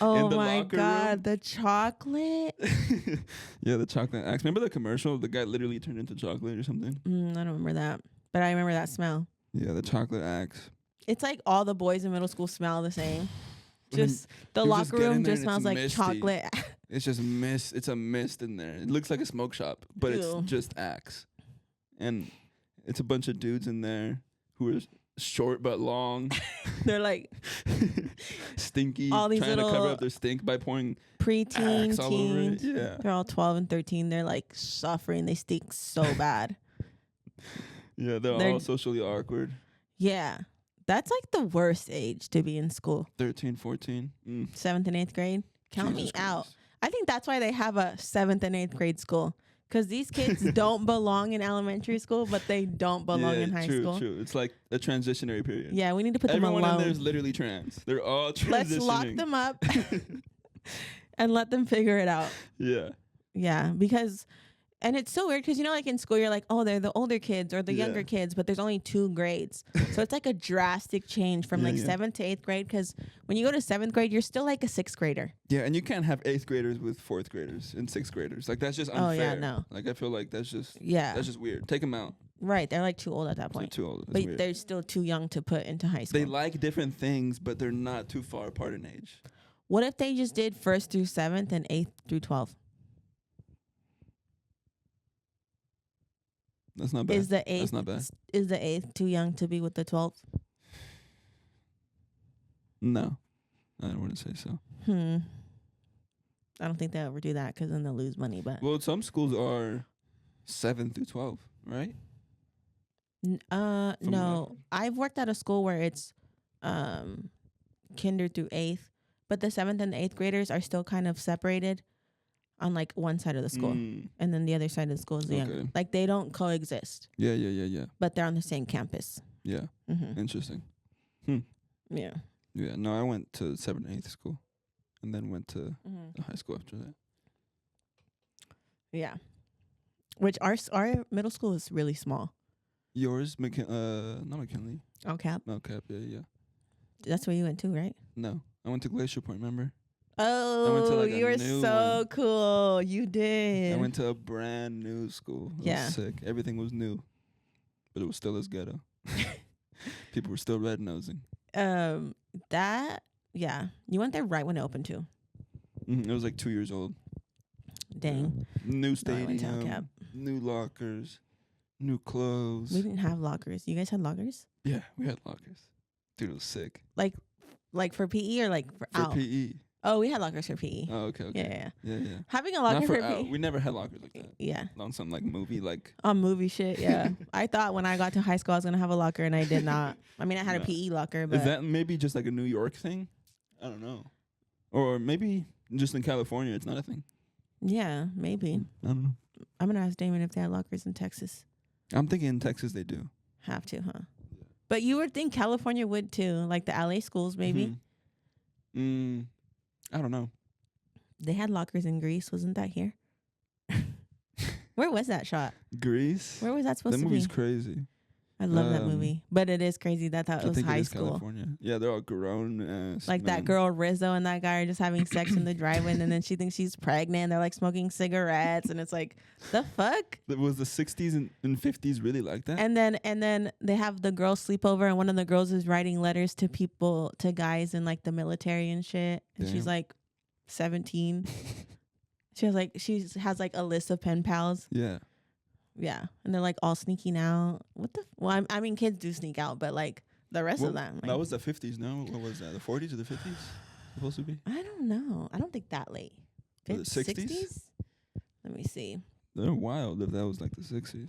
[SPEAKER 1] Oh
[SPEAKER 2] the
[SPEAKER 1] my
[SPEAKER 2] locker
[SPEAKER 1] God,
[SPEAKER 2] room?
[SPEAKER 1] the chocolate.
[SPEAKER 2] Yeah, the chocolate axe. Remember the commercial? The guy literally turned into chocolate or something.
[SPEAKER 1] I don't remember that, but I remember that smell.
[SPEAKER 2] Yeah, the chocolate axe.
[SPEAKER 1] It's like all the boys in middle school smell the same.
[SPEAKER 2] And then
[SPEAKER 1] Just the
[SPEAKER 2] you
[SPEAKER 1] locker
[SPEAKER 2] just get in
[SPEAKER 1] room
[SPEAKER 2] there
[SPEAKER 1] just
[SPEAKER 2] and it's
[SPEAKER 1] smells like
[SPEAKER 2] misty.
[SPEAKER 1] chocolate.
[SPEAKER 2] It's just mist. It's a mist in there. It looks like a smoke shop, but
[SPEAKER 1] Ew.
[SPEAKER 2] it's just axe. And it's a bunch of dudes in there who are short but long,
[SPEAKER 1] They're like
[SPEAKER 2] stinky,
[SPEAKER 1] all these
[SPEAKER 2] trying to cover
[SPEAKER 1] little
[SPEAKER 2] up their stink by pouring
[SPEAKER 1] preteen
[SPEAKER 2] axe all over it.
[SPEAKER 1] teens.
[SPEAKER 2] Yeah.
[SPEAKER 1] They're all 12 and 13. They're like suffering. They stink so bad.
[SPEAKER 2] Yeah, they're
[SPEAKER 1] They're-
[SPEAKER 2] all socially awkward.
[SPEAKER 1] Yeah. That's like the worst age to be in school.
[SPEAKER 2] 13, 14.
[SPEAKER 1] 7th and 8th grade. Count
[SPEAKER 2] Jesus
[SPEAKER 1] me out.
[SPEAKER 2] Christ.
[SPEAKER 1] I think that's why they have a 7th and 8th grade school. Because these kids don't belong in elementary school, but they don't belong in high school.
[SPEAKER 2] True. It's like a transitionary period.
[SPEAKER 1] Yeah, we need to put
[SPEAKER 2] Everyone
[SPEAKER 1] them
[SPEAKER 2] in
[SPEAKER 1] alone.
[SPEAKER 2] there is literally trans. They're all transitioning.
[SPEAKER 1] Let's lock them up and let them figure it out.
[SPEAKER 2] Yeah.
[SPEAKER 1] Yeah, because, and it's so weird because, you know, like in school, you're like, oh, they're the older kids or the
[SPEAKER 2] Yeah.
[SPEAKER 1] younger kids, but there's only 2 grades. So it's like a drastic change from
[SPEAKER 2] Yeah,
[SPEAKER 1] like
[SPEAKER 2] yeah.
[SPEAKER 1] 7th to 8th grade because when you go to 7th grade, you're still like a 6th grader.
[SPEAKER 2] Yeah, and you can't have 8th graders with 4th graders and 6th graders. Like that's just unfair.
[SPEAKER 1] Oh, yeah, no.
[SPEAKER 2] Like I feel like that's just
[SPEAKER 1] Yeah,
[SPEAKER 2] weird. Take them out.
[SPEAKER 1] right. They're like too old at that
[SPEAKER 2] They're
[SPEAKER 1] point.
[SPEAKER 2] too old. That's
[SPEAKER 1] But
[SPEAKER 2] weird.
[SPEAKER 1] they're still too young to put into high school.
[SPEAKER 2] They like different things, but they're not too far apart in age.
[SPEAKER 1] What if they just did 1st through 7th and 8th through 12th?
[SPEAKER 2] That's not bad.
[SPEAKER 1] Is the 8th
[SPEAKER 2] That's not bad.
[SPEAKER 1] is the 8th too young to be with the 12th?
[SPEAKER 2] No, I wouldn't say so.
[SPEAKER 1] I don't think they'll ever do that because then they'll lose money. But
[SPEAKER 2] Well, some schools are 7 through 12, right?
[SPEAKER 1] no, I've worked at a school where it's kinder through 8th, but the 7th and the 8th graders are still kind of separated on like one side of the school,
[SPEAKER 2] Mm.
[SPEAKER 1] and then the other side of the school is the younger.
[SPEAKER 2] Okay.
[SPEAKER 1] Like they don't coexist,
[SPEAKER 2] Yeah.
[SPEAKER 1] but they're on the same campus.
[SPEAKER 2] Yeah.
[SPEAKER 1] Mm-hmm.
[SPEAKER 2] Interesting.
[SPEAKER 1] Yeah.
[SPEAKER 2] Yeah. No, I went to 7th and 8th school, and then went to
[SPEAKER 1] Mm-hmm.
[SPEAKER 2] the high school after that.
[SPEAKER 1] Yeah. Which our middle school is really small.
[SPEAKER 2] Yours, not McKinley.
[SPEAKER 1] Oh, Cap.
[SPEAKER 2] No, Cap. Yeah.
[SPEAKER 1] That's where you went to, right?
[SPEAKER 2] No, I went to Glacier Point. Remember?
[SPEAKER 1] Oh,
[SPEAKER 2] like, a
[SPEAKER 1] you were
[SPEAKER 2] new
[SPEAKER 1] so
[SPEAKER 2] one.
[SPEAKER 1] cool. You did.
[SPEAKER 2] I went to a brand new school. It
[SPEAKER 1] Yeah.
[SPEAKER 2] was sick. Everything was new, but it was still as ghetto. People were still red nosing.
[SPEAKER 1] That yeah. You went there right when it opened too.
[SPEAKER 2] It was like 2 years old.
[SPEAKER 1] Dang.
[SPEAKER 2] Yeah. New
[SPEAKER 1] No, I went to
[SPEAKER 2] stadium,
[SPEAKER 1] Cap.
[SPEAKER 2] new lockers, new clothes.
[SPEAKER 1] We didn't have lockers. You guys had lockers?
[SPEAKER 2] Yeah, we had lockers. Dude, it was sick.
[SPEAKER 1] Like for PE or like for out?
[SPEAKER 2] PE.
[SPEAKER 1] Oh, we had lockers for PE.
[SPEAKER 2] Oh, okay.
[SPEAKER 1] Yeah.
[SPEAKER 2] Yeah.
[SPEAKER 1] Having a locker
[SPEAKER 2] Not for
[SPEAKER 1] for
[SPEAKER 2] out.
[SPEAKER 1] PE.
[SPEAKER 2] We never had lockers like that.
[SPEAKER 1] Yeah.
[SPEAKER 2] On some like movie, like.
[SPEAKER 1] On movie shit, yeah. I thought when I got to high school I was gonna have a locker and I did not. I mean, I had a
[SPEAKER 2] No.
[SPEAKER 1] PE locker, but
[SPEAKER 2] Is that maybe just like a New York thing? I don't know. Or maybe just in California, it's not a thing.
[SPEAKER 1] yeah, maybe.
[SPEAKER 2] I don't know.
[SPEAKER 1] I'm gonna ask Damon if they had lockers in Texas.
[SPEAKER 2] I'm thinking in Texas they do.
[SPEAKER 1] Have to, huh? But you would think California would too, like the LA schools, maybe.
[SPEAKER 2] I don't know.
[SPEAKER 1] They had lockers in Greece. Wasn't that here? Where was that shot?
[SPEAKER 2] Greece.
[SPEAKER 1] Where was that supposed
[SPEAKER 2] That
[SPEAKER 1] to
[SPEAKER 2] movie's
[SPEAKER 1] be?
[SPEAKER 2] crazy.
[SPEAKER 1] I love that
[SPEAKER 2] um,
[SPEAKER 1] movie, but it is crazy that
[SPEAKER 2] I
[SPEAKER 1] it was
[SPEAKER 2] think
[SPEAKER 1] high
[SPEAKER 2] it is
[SPEAKER 1] school.
[SPEAKER 2] California. Yeah, they're all grown ass.
[SPEAKER 1] Like that girl Rizzo and that guy are just having sex in the drive-in, and then she thinks she's pregnant. They're like smoking cigarettes, and it's like, the fuck.
[SPEAKER 2] Was the 60s and 50s really like that?
[SPEAKER 1] And then they have the girls sleep over, and one of the girls is writing letters to people, to guys in like the military and shit. And she's
[SPEAKER 2] Damn.
[SPEAKER 1] like 17. She has like a list of pen pals.
[SPEAKER 2] Yeah.
[SPEAKER 1] Yeah, and they're like all sneaking out. What the? Well, I mean, kids do sneak out, but like the rest of them. Like,
[SPEAKER 2] That was the 50s, no? What was that? The 40s or the 50s? Supposed to be?
[SPEAKER 1] I don't know. I don't think that late.
[SPEAKER 2] Was it 60s?
[SPEAKER 1] Let me see.
[SPEAKER 2] They're wild if that was like the 60s.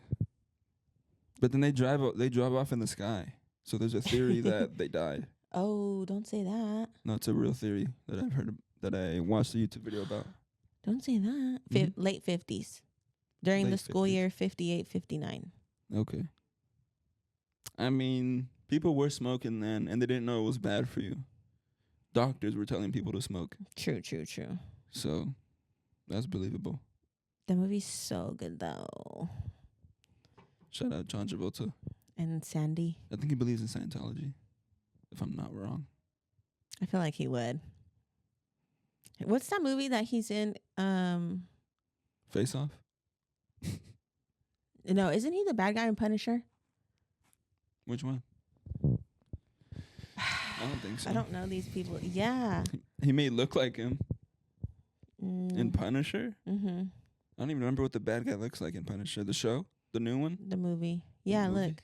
[SPEAKER 2] But then they drive off in the sky. So there's a theory that they died.
[SPEAKER 1] Oh, don't say that.
[SPEAKER 2] No, it's a real theory that I've heard that I watched a YouTube video about.
[SPEAKER 1] Don't say that.
[SPEAKER 2] Mhm.
[SPEAKER 1] Late 50s. During the
[SPEAKER 2] Late
[SPEAKER 1] school
[SPEAKER 2] 50s.
[SPEAKER 1] year, 58, 59.
[SPEAKER 2] Okay. I mean, people were smoking then, and they didn't know it was bad for you. Doctors were telling people to smoke.
[SPEAKER 1] True.
[SPEAKER 2] So that's believable.
[SPEAKER 1] The movie's so good, though.
[SPEAKER 2] Shout out John Travolta.
[SPEAKER 1] And Sandy.
[SPEAKER 2] I think he believes in Scientology, if I'm not wrong.
[SPEAKER 1] I feel like he would. What's that movie that he's in?
[SPEAKER 2] Face Off?
[SPEAKER 1] No, isn't he the bad guy in Punisher?
[SPEAKER 2] Which one? I don't think so.
[SPEAKER 1] I don't know these people. Yeah.
[SPEAKER 2] He may look like him in Punisher.
[SPEAKER 1] Mm-hmm.
[SPEAKER 2] I don't even remember what the bad guy looks like in Punisher. The show? The new one?
[SPEAKER 1] The movie. Yeah,
[SPEAKER 2] movie?
[SPEAKER 1] look.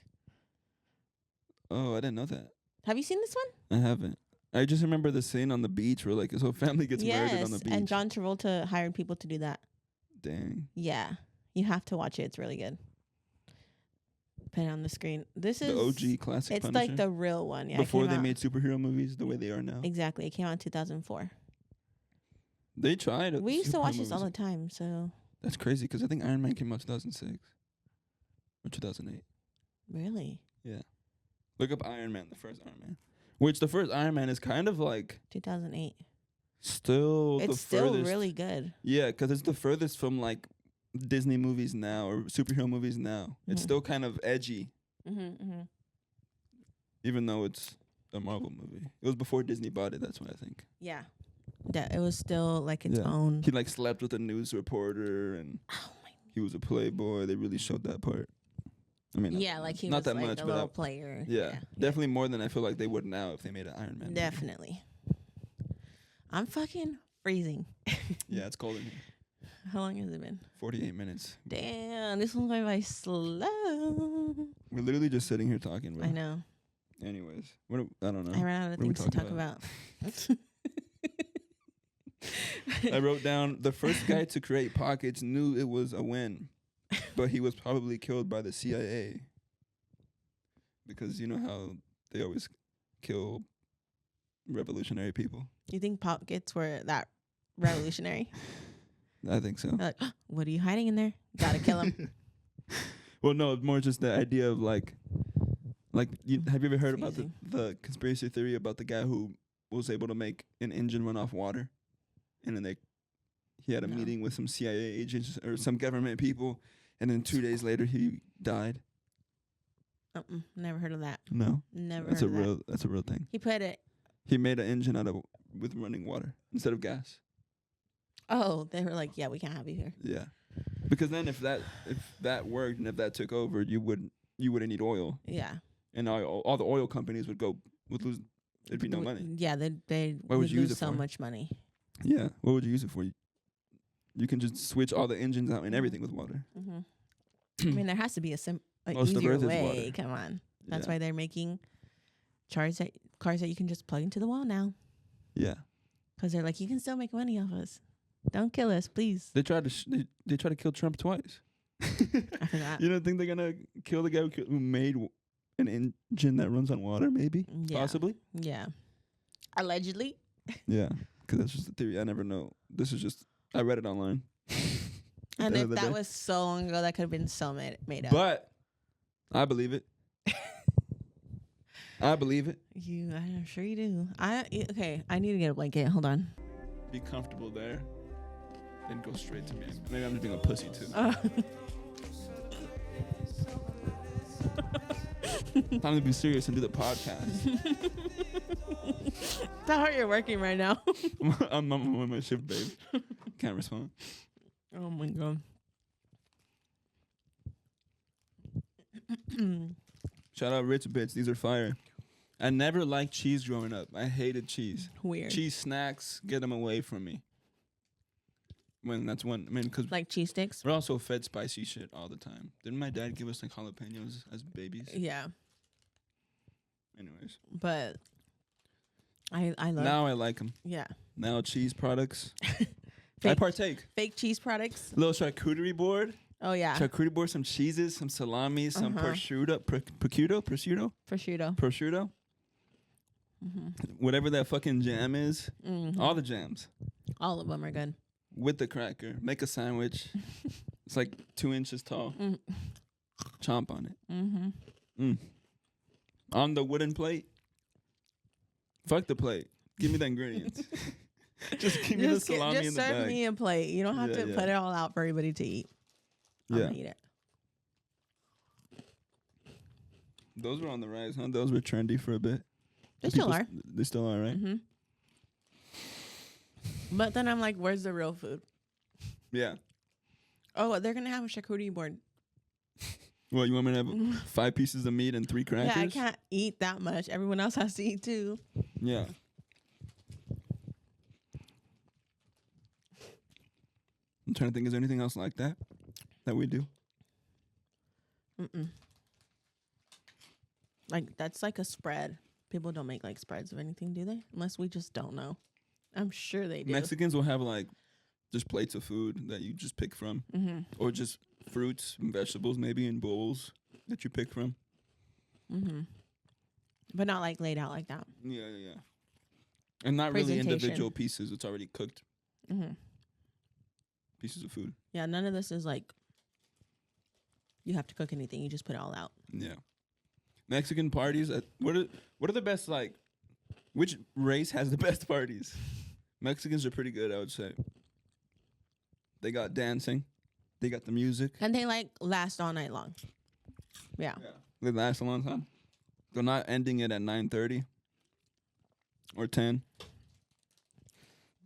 [SPEAKER 2] Oh, I didn't know that.
[SPEAKER 1] Have you seen this one?
[SPEAKER 2] I haven't. I just remember the scene on the beach where like his whole family gets murdered on the beach.
[SPEAKER 1] And John Travolta hired people to do that.
[SPEAKER 2] Dang.
[SPEAKER 1] Yeah. You have to watch it. It's really good. Put it on the screen. This is
[SPEAKER 2] The OG classic
[SPEAKER 1] It's
[SPEAKER 2] Punisher.
[SPEAKER 1] like the real one. Yeah. it
[SPEAKER 2] Before
[SPEAKER 1] came
[SPEAKER 2] they
[SPEAKER 1] out-
[SPEAKER 2] made superhero movies the way they are now.
[SPEAKER 1] Exactly. It came out in 2004.
[SPEAKER 2] They tried.
[SPEAKER 1] We used to
[SPEAKER 2] superhero
[SPEAKER 1] watch this all
[SPEAKER 2] movies.
[SPEAKER 1] the time. So,
[SPEAKER 2] That's crazy because I think Iron Man came out 2006 or 2008.
[SPEAKER 1] really?
[SPEAKER 2] Yeah. Look up Iron Man, the first Iron Man. Which the first Iron Man is kind of like
[SPEAKER 1] 2008.
[SPEAKER 2] still
[SPEAKER 1] It's
[SPEAKER 2] the
[SPEAKER 1] still
[SPEAKER 2] furthest.
[SPEAKER 1] really good.
[SPEAKER 2] Yeah, because it's the furthest from like Disney movies now or superhero movies now. It's
[SPEAKER 1] Mhm.
[SPEAKER 2] still kind of edgy,
[SPEAKER 1] Mm-hmm.
[SPEAKER 2] even though it's a Marvel movie. It was before Disney bought it. That's what I think.
[SPEAKER 1] Yeah. Yeah. It was still like its
[SPEAKER 2] Yeah.
[SPEAKER 1] own.
[SPEAKER 2] He like slept with a news reporter and
[SPEAKER 1] Oh my.
[SPEAKER 2] he was a playboy. They really showed that part. I mean,
[SPEAKER 1] Yeah, like he
[SPEAKER 2] not
[SPEAKER 1] was
[SPEAKER 2] that
[SPEAKER 1] like
[SPEAKER 2] much,
[SPEAKER 1] a
[SPEAKER 2] but
[SPEAKER 1] little player.
[SPEAKER 2] yeah, definitely more than I feel like they would now if they made an Iron Man movie.
[SPEAKER 1] Definitely. I'm fucking freezing.
[SPEAKER 2] Yeah, it's cold in here.
[SPEAKER 1] How long has it been?
[SPEAKER 2] 48 minutes.
[SPEAKER 1] Damn, this one's going by slow.
[SPEAKER 2] We're literally just sitting here talking. Bro.
[SPEAKER 1] I know.
[SPEAKER 2] Anyways, I don't know.
[SPEAKER 1] I ran out of
[SPEAKER 2] What are we
[SPEAKER 1] things to talk
[SPEAKER 2] talking
[SPEAKER 1] about.
[SPEAKER 2] I wrote down the first guy to create pockets knew it was a win, but he was probably killed by the CIA. Because you know how they always kill revolutionary people.
[SPEAKER 1] You think pockets were that revolutionary?
[SPEAKER 2] I think so.
[SPEAKER 1] They're like, what are you hiding in there? Gotta kill him.
[SPEAKER 2] Well, no, more just the idea of like have you ever heard about
[SPEAKER 1] Freezing.
[SPEAKER 2] the conspiracy theory about the guy who was able to make an engine run off water, and then he had a
[SPEAKER 1] No.
[SPEAKER 2] meeting with some CIA agents or some government people, and then 2 days later he died.
[SPEAKER 1] Never heard of that.
[SPEAKER 2] No,
[SPEAKER 1] Never
[SPEAKER 2] that's
[SPEAKER 1] heard
[SPEAKER 2] a
[SPEAKER 1] of that.
[SPEAKER 2] real thing.
[SPEAKER 1] He put it
[SPEAKER 2] He made an engine with running water instead of gas.
[SPEAKER 1] Oh, they were like, yeah, we can't have you here.
[SPEAKER 2] Yeah, because then if that worked and if that took over, you wouldn't need oil,
[SPEAKER 1] Yeah.
[SPEAKER 2] and all the oil companies would lose. There'd be no money.
[SPEAKER 1] Yeah, they
[SPEAKER 2] What would you use
[SPEAKER 1] lose
[SPEAKER 2] it
[SPEAKER 1] so
[SPEAKER 2] for?
[SPEAKER 1] much money.
[SPEAKER 2] Yeah, what would you use it for? You can just switch all the engines out and everything with water.
[SPEAKER 1] Mm-hmm. I mean, there has to be a
[SPEAKER 2] Most of
[SPEAKER 1] easier
[SPEAKER 2] Earth is
[SPEAKER 1] way.
[SPEAKER 2] water.
[SPEAKER 1] Come on, that's
[SPEAKER 2] Yeah.
[SPEAKER 1] why they're making cars that you can just plug into the wall now.
[SPEAKER 2] Yeah,
[SPEAKER 1] Because they're like, you can still make money off us. Don't kill us, please.
[SPEAKER 2] they tried to they tried to kill Trump twice.
[SPEAKER 1] I forgot.
[SPEAKER 2] You don't think they're gonna kill the guy who made an engine that runs on water? Maybe,
[SPEAKER 1] Yeah.
[SPEAKER 2] possibly.
[SPEAKER 1] Yeah. Allegedly.
[SPEAKER 2] Yeah, because that's just a theory. I never know. This is just I read it online.
[SPEAKER 1] And
[SPEAKER 2] the
[SPEAKER 1] if
[SPEAKER 2] other
[SPEAKER 1] that
[SPEAKER 2] day.
[SPEAKER 1] was so long ago, that could have been so made up.
[SPEAKER 2] But I believe it. I believe it.
[SPEAKER 1] I'm sure you do. Okay, I need to get a blanket. Hold on.
[SPEAKER 2] Be comfortable there, then go straight to me. Maybe I'm just being a pussy too. Time to be serious and do the podcast.
[SPEAKER 1] How hard you're working right now.
[SPEAKER 2] I'm on my shift, babe. Can't respond.
[SPEAKER 1] Oh my god.
[SPEAKER 2] Shout out Rich Bits. These are fire. I never liked cheese growing up. I hated cheese.
[SPEAKER 1] Weird.
[SPEAKER 2] Cheese snacks, get them away from me. Because
[SPEAKER 1] Like cheese sticks?
[SPEAKER 2] we're also fed spicy shit all the time. Didn't my dad give us like jalapenos as babies?
[SPEAKER 1] Yeah.
[SPEAKER 2] Anyways.
[SPEAKER 1] But I love
[SPEAKER 2] Now I like them.
[SPEAKER 1] Yeah.
[SPEAKER 2] Now cheese products. I
[SPEAKER 1] Fake,
[SPEAKER 2] partake.
[SPEAKER 1] fake cheese products.
[SPEAKER 2] Little charcuterie board.
[SPEAKER 1] Oh yeah.
[SPEAKER 2] Charcuterie board, some cheeses, some salami, some
[SPEAKER 1] Uh-huh.
[SPEAKER 2] prosciutto.
[SPEAKER 1] Prosciutto.
[SPEAKER 2] Whatever that fucking jam is.
[SPEAKER 1] Mm-hmm.
[SPEAKER 2] All the jams.
[SPEAKER 1] All of them are good.
[SPEAKER 2] With the cracker. Make a sandwich. It's like 2 inches tall.
[SPEAKER 1] Mm.
[SPEAKER 2] Chomp on it.
[SPEAKER 1] Mm-hmm.
[SPEAKER 2] On the wooden plate. Fuck the plate. Give me the ingredients. Just give me the salami in
[SPEAKER 1] just
[SPEAKER 2] the
[SPEAKER 1] serve
[SPEAKER 2] bag.
[SPEAKER 1] me a plate. You don't have
[SPEAKER 2] Yeah,
[SPEAKER 1] to
[SPEAKER 2] yeah.
[SPEAKER 1] put it all out for everybody to eat. I'm
[SPEAKER 2] Yeah.
[SPEAKER 1] gonna eat it.
[SPEAKER 2] Those were on the rise, huh? Those were trendy for a bit.
[SPEAKER 1] They still
[SPEAKER 2] People
[SPEAKER 1] are.
[SPEAKER 2] They still are, right?
[SPEAKER 1] Mm-hmm. But then I'm like, where's the real food?
[SPEAKER 2] Yeah.
[SPEAKER 1] Oh, they're gonna have a charcuterie board.
[SPEAKER 2] Well, you want me to have 5 pieces of meat and 3 crackers?
[SPEAKER 1] Yeah, I can't eat that much. Everyone else has to eat too.
[SPEAKER 2] Yeah. I'm trying to think, is there anything else like that we do?
[SPEAKER 1] Mm-mm. Like that's like a spread. People don't make like spreads of anything, do they? Unless we just don't know. I'm sure they do.
[SPEAKER 2] Mexicans will have like just plates of food that you just pick from,
[SPEAKER 1] Mm-hmm.
[SPEAKER 2] or just fruits and vegetables maybe in bowls that you pick from.
[SPEAKER 1] Mm-hmm. But not like laid out like that.
[SPEAKER 2] Yeah. And not really
[SPEAKER 1] Presentation.
[SPEAKER 2] individual pieces. It's already cooked
[SPEAKER 1] Mm-hmm.
[SPEAKER 2] pieces of food.
[SPEAKER 1] Yeah, none of this is like you have to cook anything. You just put it all out.
[SPEAKER 2] Yeah. Mexican parties. What are the best, like, which race has the best parties? Mexicans are pretty good, I would say. They got dancing. They got the music.
[SPEAKER 1] And they like last all night long. Yeah.
[SPEAKER 2] They last a long time. They're not ending it at 9:30 or 10.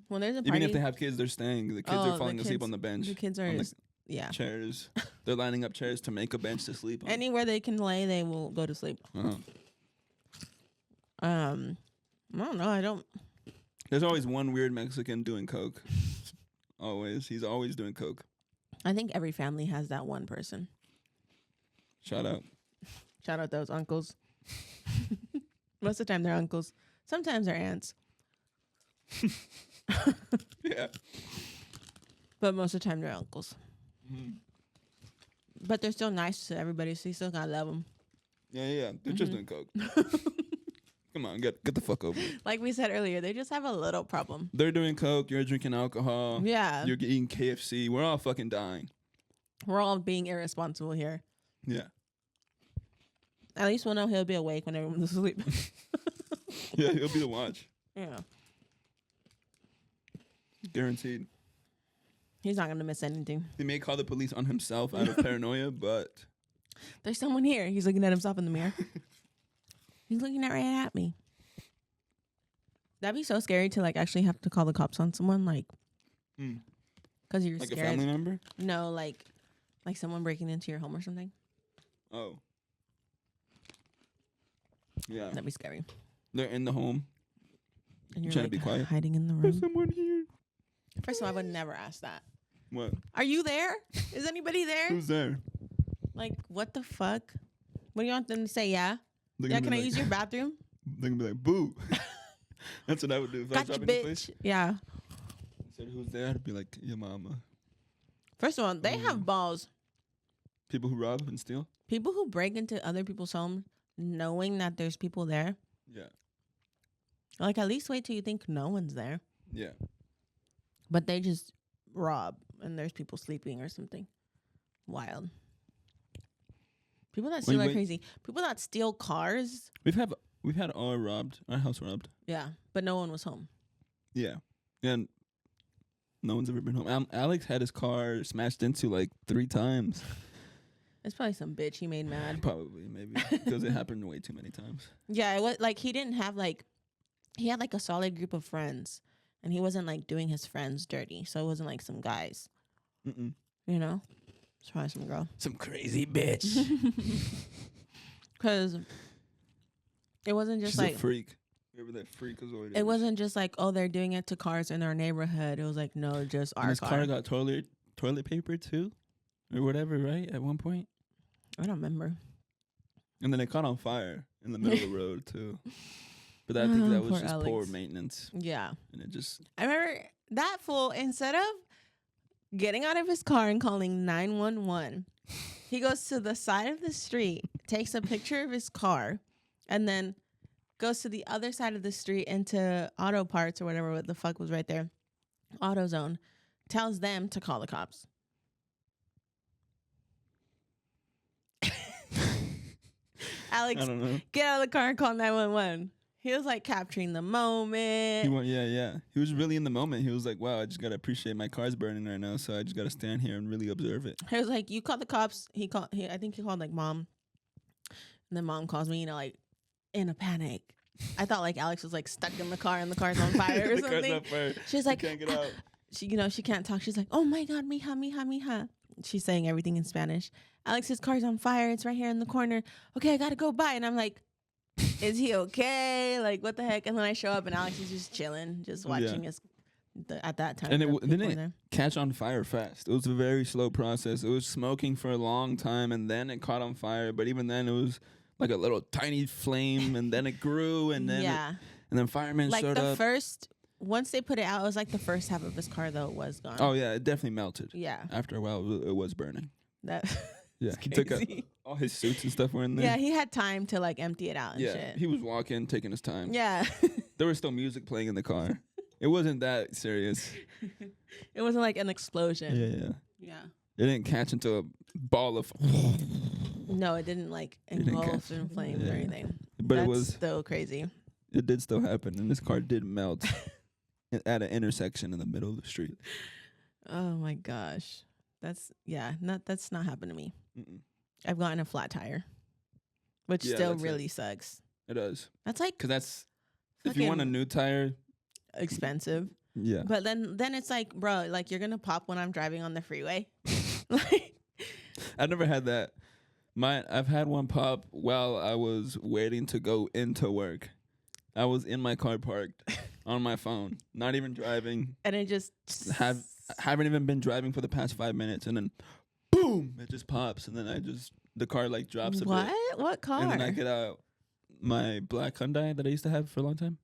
[SPEAKER 1] When there's a party,
[SPEAKER 2] Even if they have kids, they're staying. The kids
[SPEAKER 1] Oh,
[SPEAKER 2] are
[SPEAKER 1] the
[SPEAKER 2] falling asleep
[SPEAKER 1] kids-
[SPEAKER 2] on the bench.
[SPEAKER 1] the kids are
[SPEAKER 2] on the
[SPEAKER 1] yeah.
[SPEAKER 2] chairs. They're lining up chairs to make a bench to sleep on.
[SPEAKER 1] Anywhere they can lay, they will go to sleep.
[SPEAKER 2] Uh-huh.
[SPEAKER 1] I don't know.
[SPEAKER 2] There's always one weird Mexican doing coke. Always. He's always doing coke.
[SPEAKER 1] I think every family has that one person.
[SPEAKER 2] Shout out.
[SPEAKER 1] Shout out those uncles. Most of the time they're uncles. Sometimes they're aunts.
[SPEAKER 2] Yeah.
[SPEAKER 1] But most of the time they're uncles.
[SPEAKER 2] Mm-hmm.
[SPEAKER 1] But they're still nice to everybody, so you still gotta love them.
[SPEAKER 2] Yeah. They're just doing coke. Come on, get the fuck over it.
[SPEAKER 1] Like we said earlier, they just have a little problem.
[SPEAKER 2] They're doing coke. You're drinking alcohol.
[SPEAKER 1] Yeah.
[SPEAKER 2] You're eating KFC. We're all fucking dying.
[SPEAKER 1] We're all being irresponsible here.
[SPEAKER 2] Yeah.
[SPEAKER 1] At least we'll know he'll be awake when everyone's asleep.
[SPEAKER 2] Yeah, he'll be the watch.
[SPEAKER 1] Yeah.
[SPEAKER 2] Guaranteed.
[SPEAKER 1] He's not gonna miss anything.
[SPEAKER 2] He may call the police on himself out of paranoia, but
[SPEAKER 1] There's someone here. He's looking at himself in the mirror. He's looking right at me. That'd be so scary to like actually have to call the cops on someone, like,
[SPEAKER 2] Mm.
[SPEAKER 1] because you're
[SPEAKER 2] Like
[SPEAKER 1] scared.
[SPEAKER 2] a family member?
[SPEAKER 1] No, like someone breaking into your home or something.
[SPEAKER 2] Oh. Yeah.
[SPEAKER 1] That'd be scary.
[SPEAKER 2] They're in the home.
[SPEAKER 1] And you're
[SPEAKER 2] Trying
[SPEAKER 1] like
[SPEAKER 2] to be quiet.
[SPEAKER 1] hiding in the
[SPEAKER 2] There's
[SPEAKER 1] room.
[SPEAKER 2] someone here.
[SPEAKER 1] First of all, I would never ask that.
[SPEAKER 2] What?
[SPEAKER 1] Are you there? Is anybody there?
[SPEAKER 2] Who's there?
[SPEAKER 1] Like, what the fuck? What do you want them to say? Yeah.
[SPEAKER 2] They're
[SPEAKER 1] Yeah.
[SPEAKER 2] gonna
[SPEAKER 1] Can
[SPEAKER 2] be
[SPEAKER 1] I
[SPEAKER 2] like-
[SPEAKER 1] use your bathroom?
[SPEAKER 2] They're gonna be like, boo. That's what I would do if I was
[SPEAKER 1] Gotcha,
[SPEAKER 2] robbing the place.
[SPEAKER 1] bitch. Yeah.
[SPEAKER 2] I said, who's there? I'd be like, your mama.
[SPEAKER 1] First of all, they have balls.
[SPEAKER 2] People who rob and steal?
[SPEAKER 1] People who break into other people's homes knowing that there's people there.
[SPEAKER 2] Yeah.
[SPEAKER 1] Like, at least wait till you think no one's there.
[SPEAKER 2] Yeah.
[SPEAKER 1] But they just rob and there's people sleeping or something. Wild. People that steal are crazy. People that steal cars.
[SPEAKER 2] We've had our house robbed.
[SPEAKER 1] Yeah. But no one was home.
[SPEAKER 2] Yeah. And no one's ever been home. Alex had his car smashed into like 3 times.
[SPEAKER 1] It's probably some bitch he made mad.
[SPEAKER 2] Probably, maybe. Because it happened way too many times.
[SPEAKER 1] Yeah, it was like he didn't have like, he had like a solid group of friends and he wasn't like doing his friends dirty. So it wasn't like some guys,
[SPEAKER 2] Mm-mm.
[SPEAKER 1] you know? It's probably some girl.
[SPEAKER 2] Some crazy bitch.
[SPEAKER 1] Because it wasn't just
[SPEAKER 2] She's
[SPEAKER 1] like,
[SPEAKER 2] a freak. Remember that freakazoid?
[SPEAKER 1] it wasn't just like, oh, they're doing it to cars in our neighborhood. It was like, no, just
[SPEAKER 2] And
[SPEAKER 1] our
[SPEAKER 2] his
[SPEAKER 1] car.
[SPEAKER 2] car got toilet paper too? Or whatever, right? At one point.
[SPEAKER 1] I don't remember.
[SPEAKER 2] And then it caught on fire in the middle of the road too. But I think that was
[SPEAKER 1] Poor
[SPEAKER 2] just
[SPEAKER 1] Alex.
[SPEAKER 2] poor maintenance.
[SPEAKER 1] Yeah.
[SPEAKER 2] And it just
[SPEAKER 1] I remember that fool, instead of getting out of his car and calling 911, he goes to the side of the street, takes a picture of his car, and then goes to the other side of the street into Auto Parts or whatever what the fuck was right there, AutoZone, tells them to call the cops. Alex,
[SPEAKER 2] I don't know.
[SPEAKER 1] get out of the car and call 911. He was like capturing the moment.
[SPEAKER 2] Yeah. He was really in the moment. He was like, wow, I just gotta appreciate my car's burning right now, so I just gotta stand here and really observe it.
[SPEAKER 1] He was like, you call the cops. I think he called like mom. And then mom calls me, like in a panic. I thought like Alex was like stuck in the car and the car's on fire or
[SPEAKER 2] The car's
[SPEAKER 1] something.
[SPEAKER 2] on fire.
[SPEAKER 1] She's
[SPEAKER 2] You
[SPEAKER 1] like,
[SPEAKER 2] can't get out.
[SPEAKER 1] she can't talk. She's like, oh my God, mija. She's saying everything in Spanish. Alex's car's on fire. It's right here in the corner. Okay, I gotta go by. And I'm like, is he okay? Like, what the heck? And then I show up and Alex is just chilling, just watching his. At that time,
[SPEAKER 2] And
[SPEAKER 1] the people
[SPEAKER 2] didn't
[SPEAKER 1] were there.
[SPEAKER 2] catch on fire fast. It was a very slow process. It was smoking for a long time, and then it caught on fire. But even then, it was like a little tiny flame, and then it grew, and then and then firemen
[SPEAKER 1] like
[SPEAKER 2] showed
[SPEAKER 1] the
[SPEAKER 2] up.
[SPEAKER 1] first. Once they put it out, it was like the first half of his car though was gone.
[SPEAKER 2] Oh yeah, it definitely melted.
[SPEAKER 1] Yeah,
[SPEAKER 2] After a while, it was burning.
[SPEAKER 1] that.
[SPEAKER 2] Yeah,
[SPEAKER 1] It's
[SPEAKER 2] he took out
[SPEAKER 1] crazy.
[SPEAKER 2] all his suits and stuff were in there.
[SPEAKER 1] Yeah, he had time to like empty it out and
[SPEAKER 2] Yeah,
[SPEAKER 1] shit.
[SPEAKER 2] he was walking, taking his time.
[SPEAKER 1] Yeah,
[SPEAKER 2] There was still music playing in the car. It wasn't that serious.
[SPEAKER 1] it wasn't like an explosion.
[SPEAKER 2] Yeah.
[SPEAKER 1] Yeah.
[SPEAKER 2] It didn't catch into a ball of.
[SPEAKER 1] No, it didn't like
[SPEAKER 2] didn't
[SPEAKER 1] engulf
[SPEAKER 2] catch.
[SPEAKER 1] in flames or
[SPEAKER 2] Yeah.
[SPEAKER 1] anything.
[SPEAKER 2] But
[SPEAKER 1] That's
[SPEAKER 2] it was.
[SPEAKER 1] still crazy.
[SPEAKER 2] It did still happen, and this car did melt at an intersection in the middle of the street.
[SPEAKER 1] Oh my gosh, that's not happened to me.
[SPEAKER 2] Mm-mm.
[SPEAKER 1] I've gotten a flat tire, which
[SPEAKER 2] Yeah,
[SPEAKER 1] still
[SPEAKER 2] that's it.
[SPEAKER 1] really sucks.
[SPEAKER 2] It does,
[SPEAKER 1] That's like
[SPEAKER 2] because that's if you want a
[SPEAKER 1] fucking
[SPEAKER 2] new tire.
[SPEAKER 1] expensive.
[SPEAKER 2] Yeah,
[SPEAKER 1] But then it's like, bro, like you're gonna pop when I'm driving on the freeway. Like,
[SPEAKER 2] I never had that. I've had one pop while I was waiting to go into work. I was in my car parked on my phone, not even driving.
[SPEAKER 1] and it just
[SPEAKER 2] Haven't even been driving for the past 5 minutes, and then boom, it just pops, and then the car like drops a
[SPEAKER 1] what?
[SPEAKER 2] bit.
[SPEAKER 1] What car?
[SPEAKER 2] And then I get out my black Hyundai that I used to have for a long time.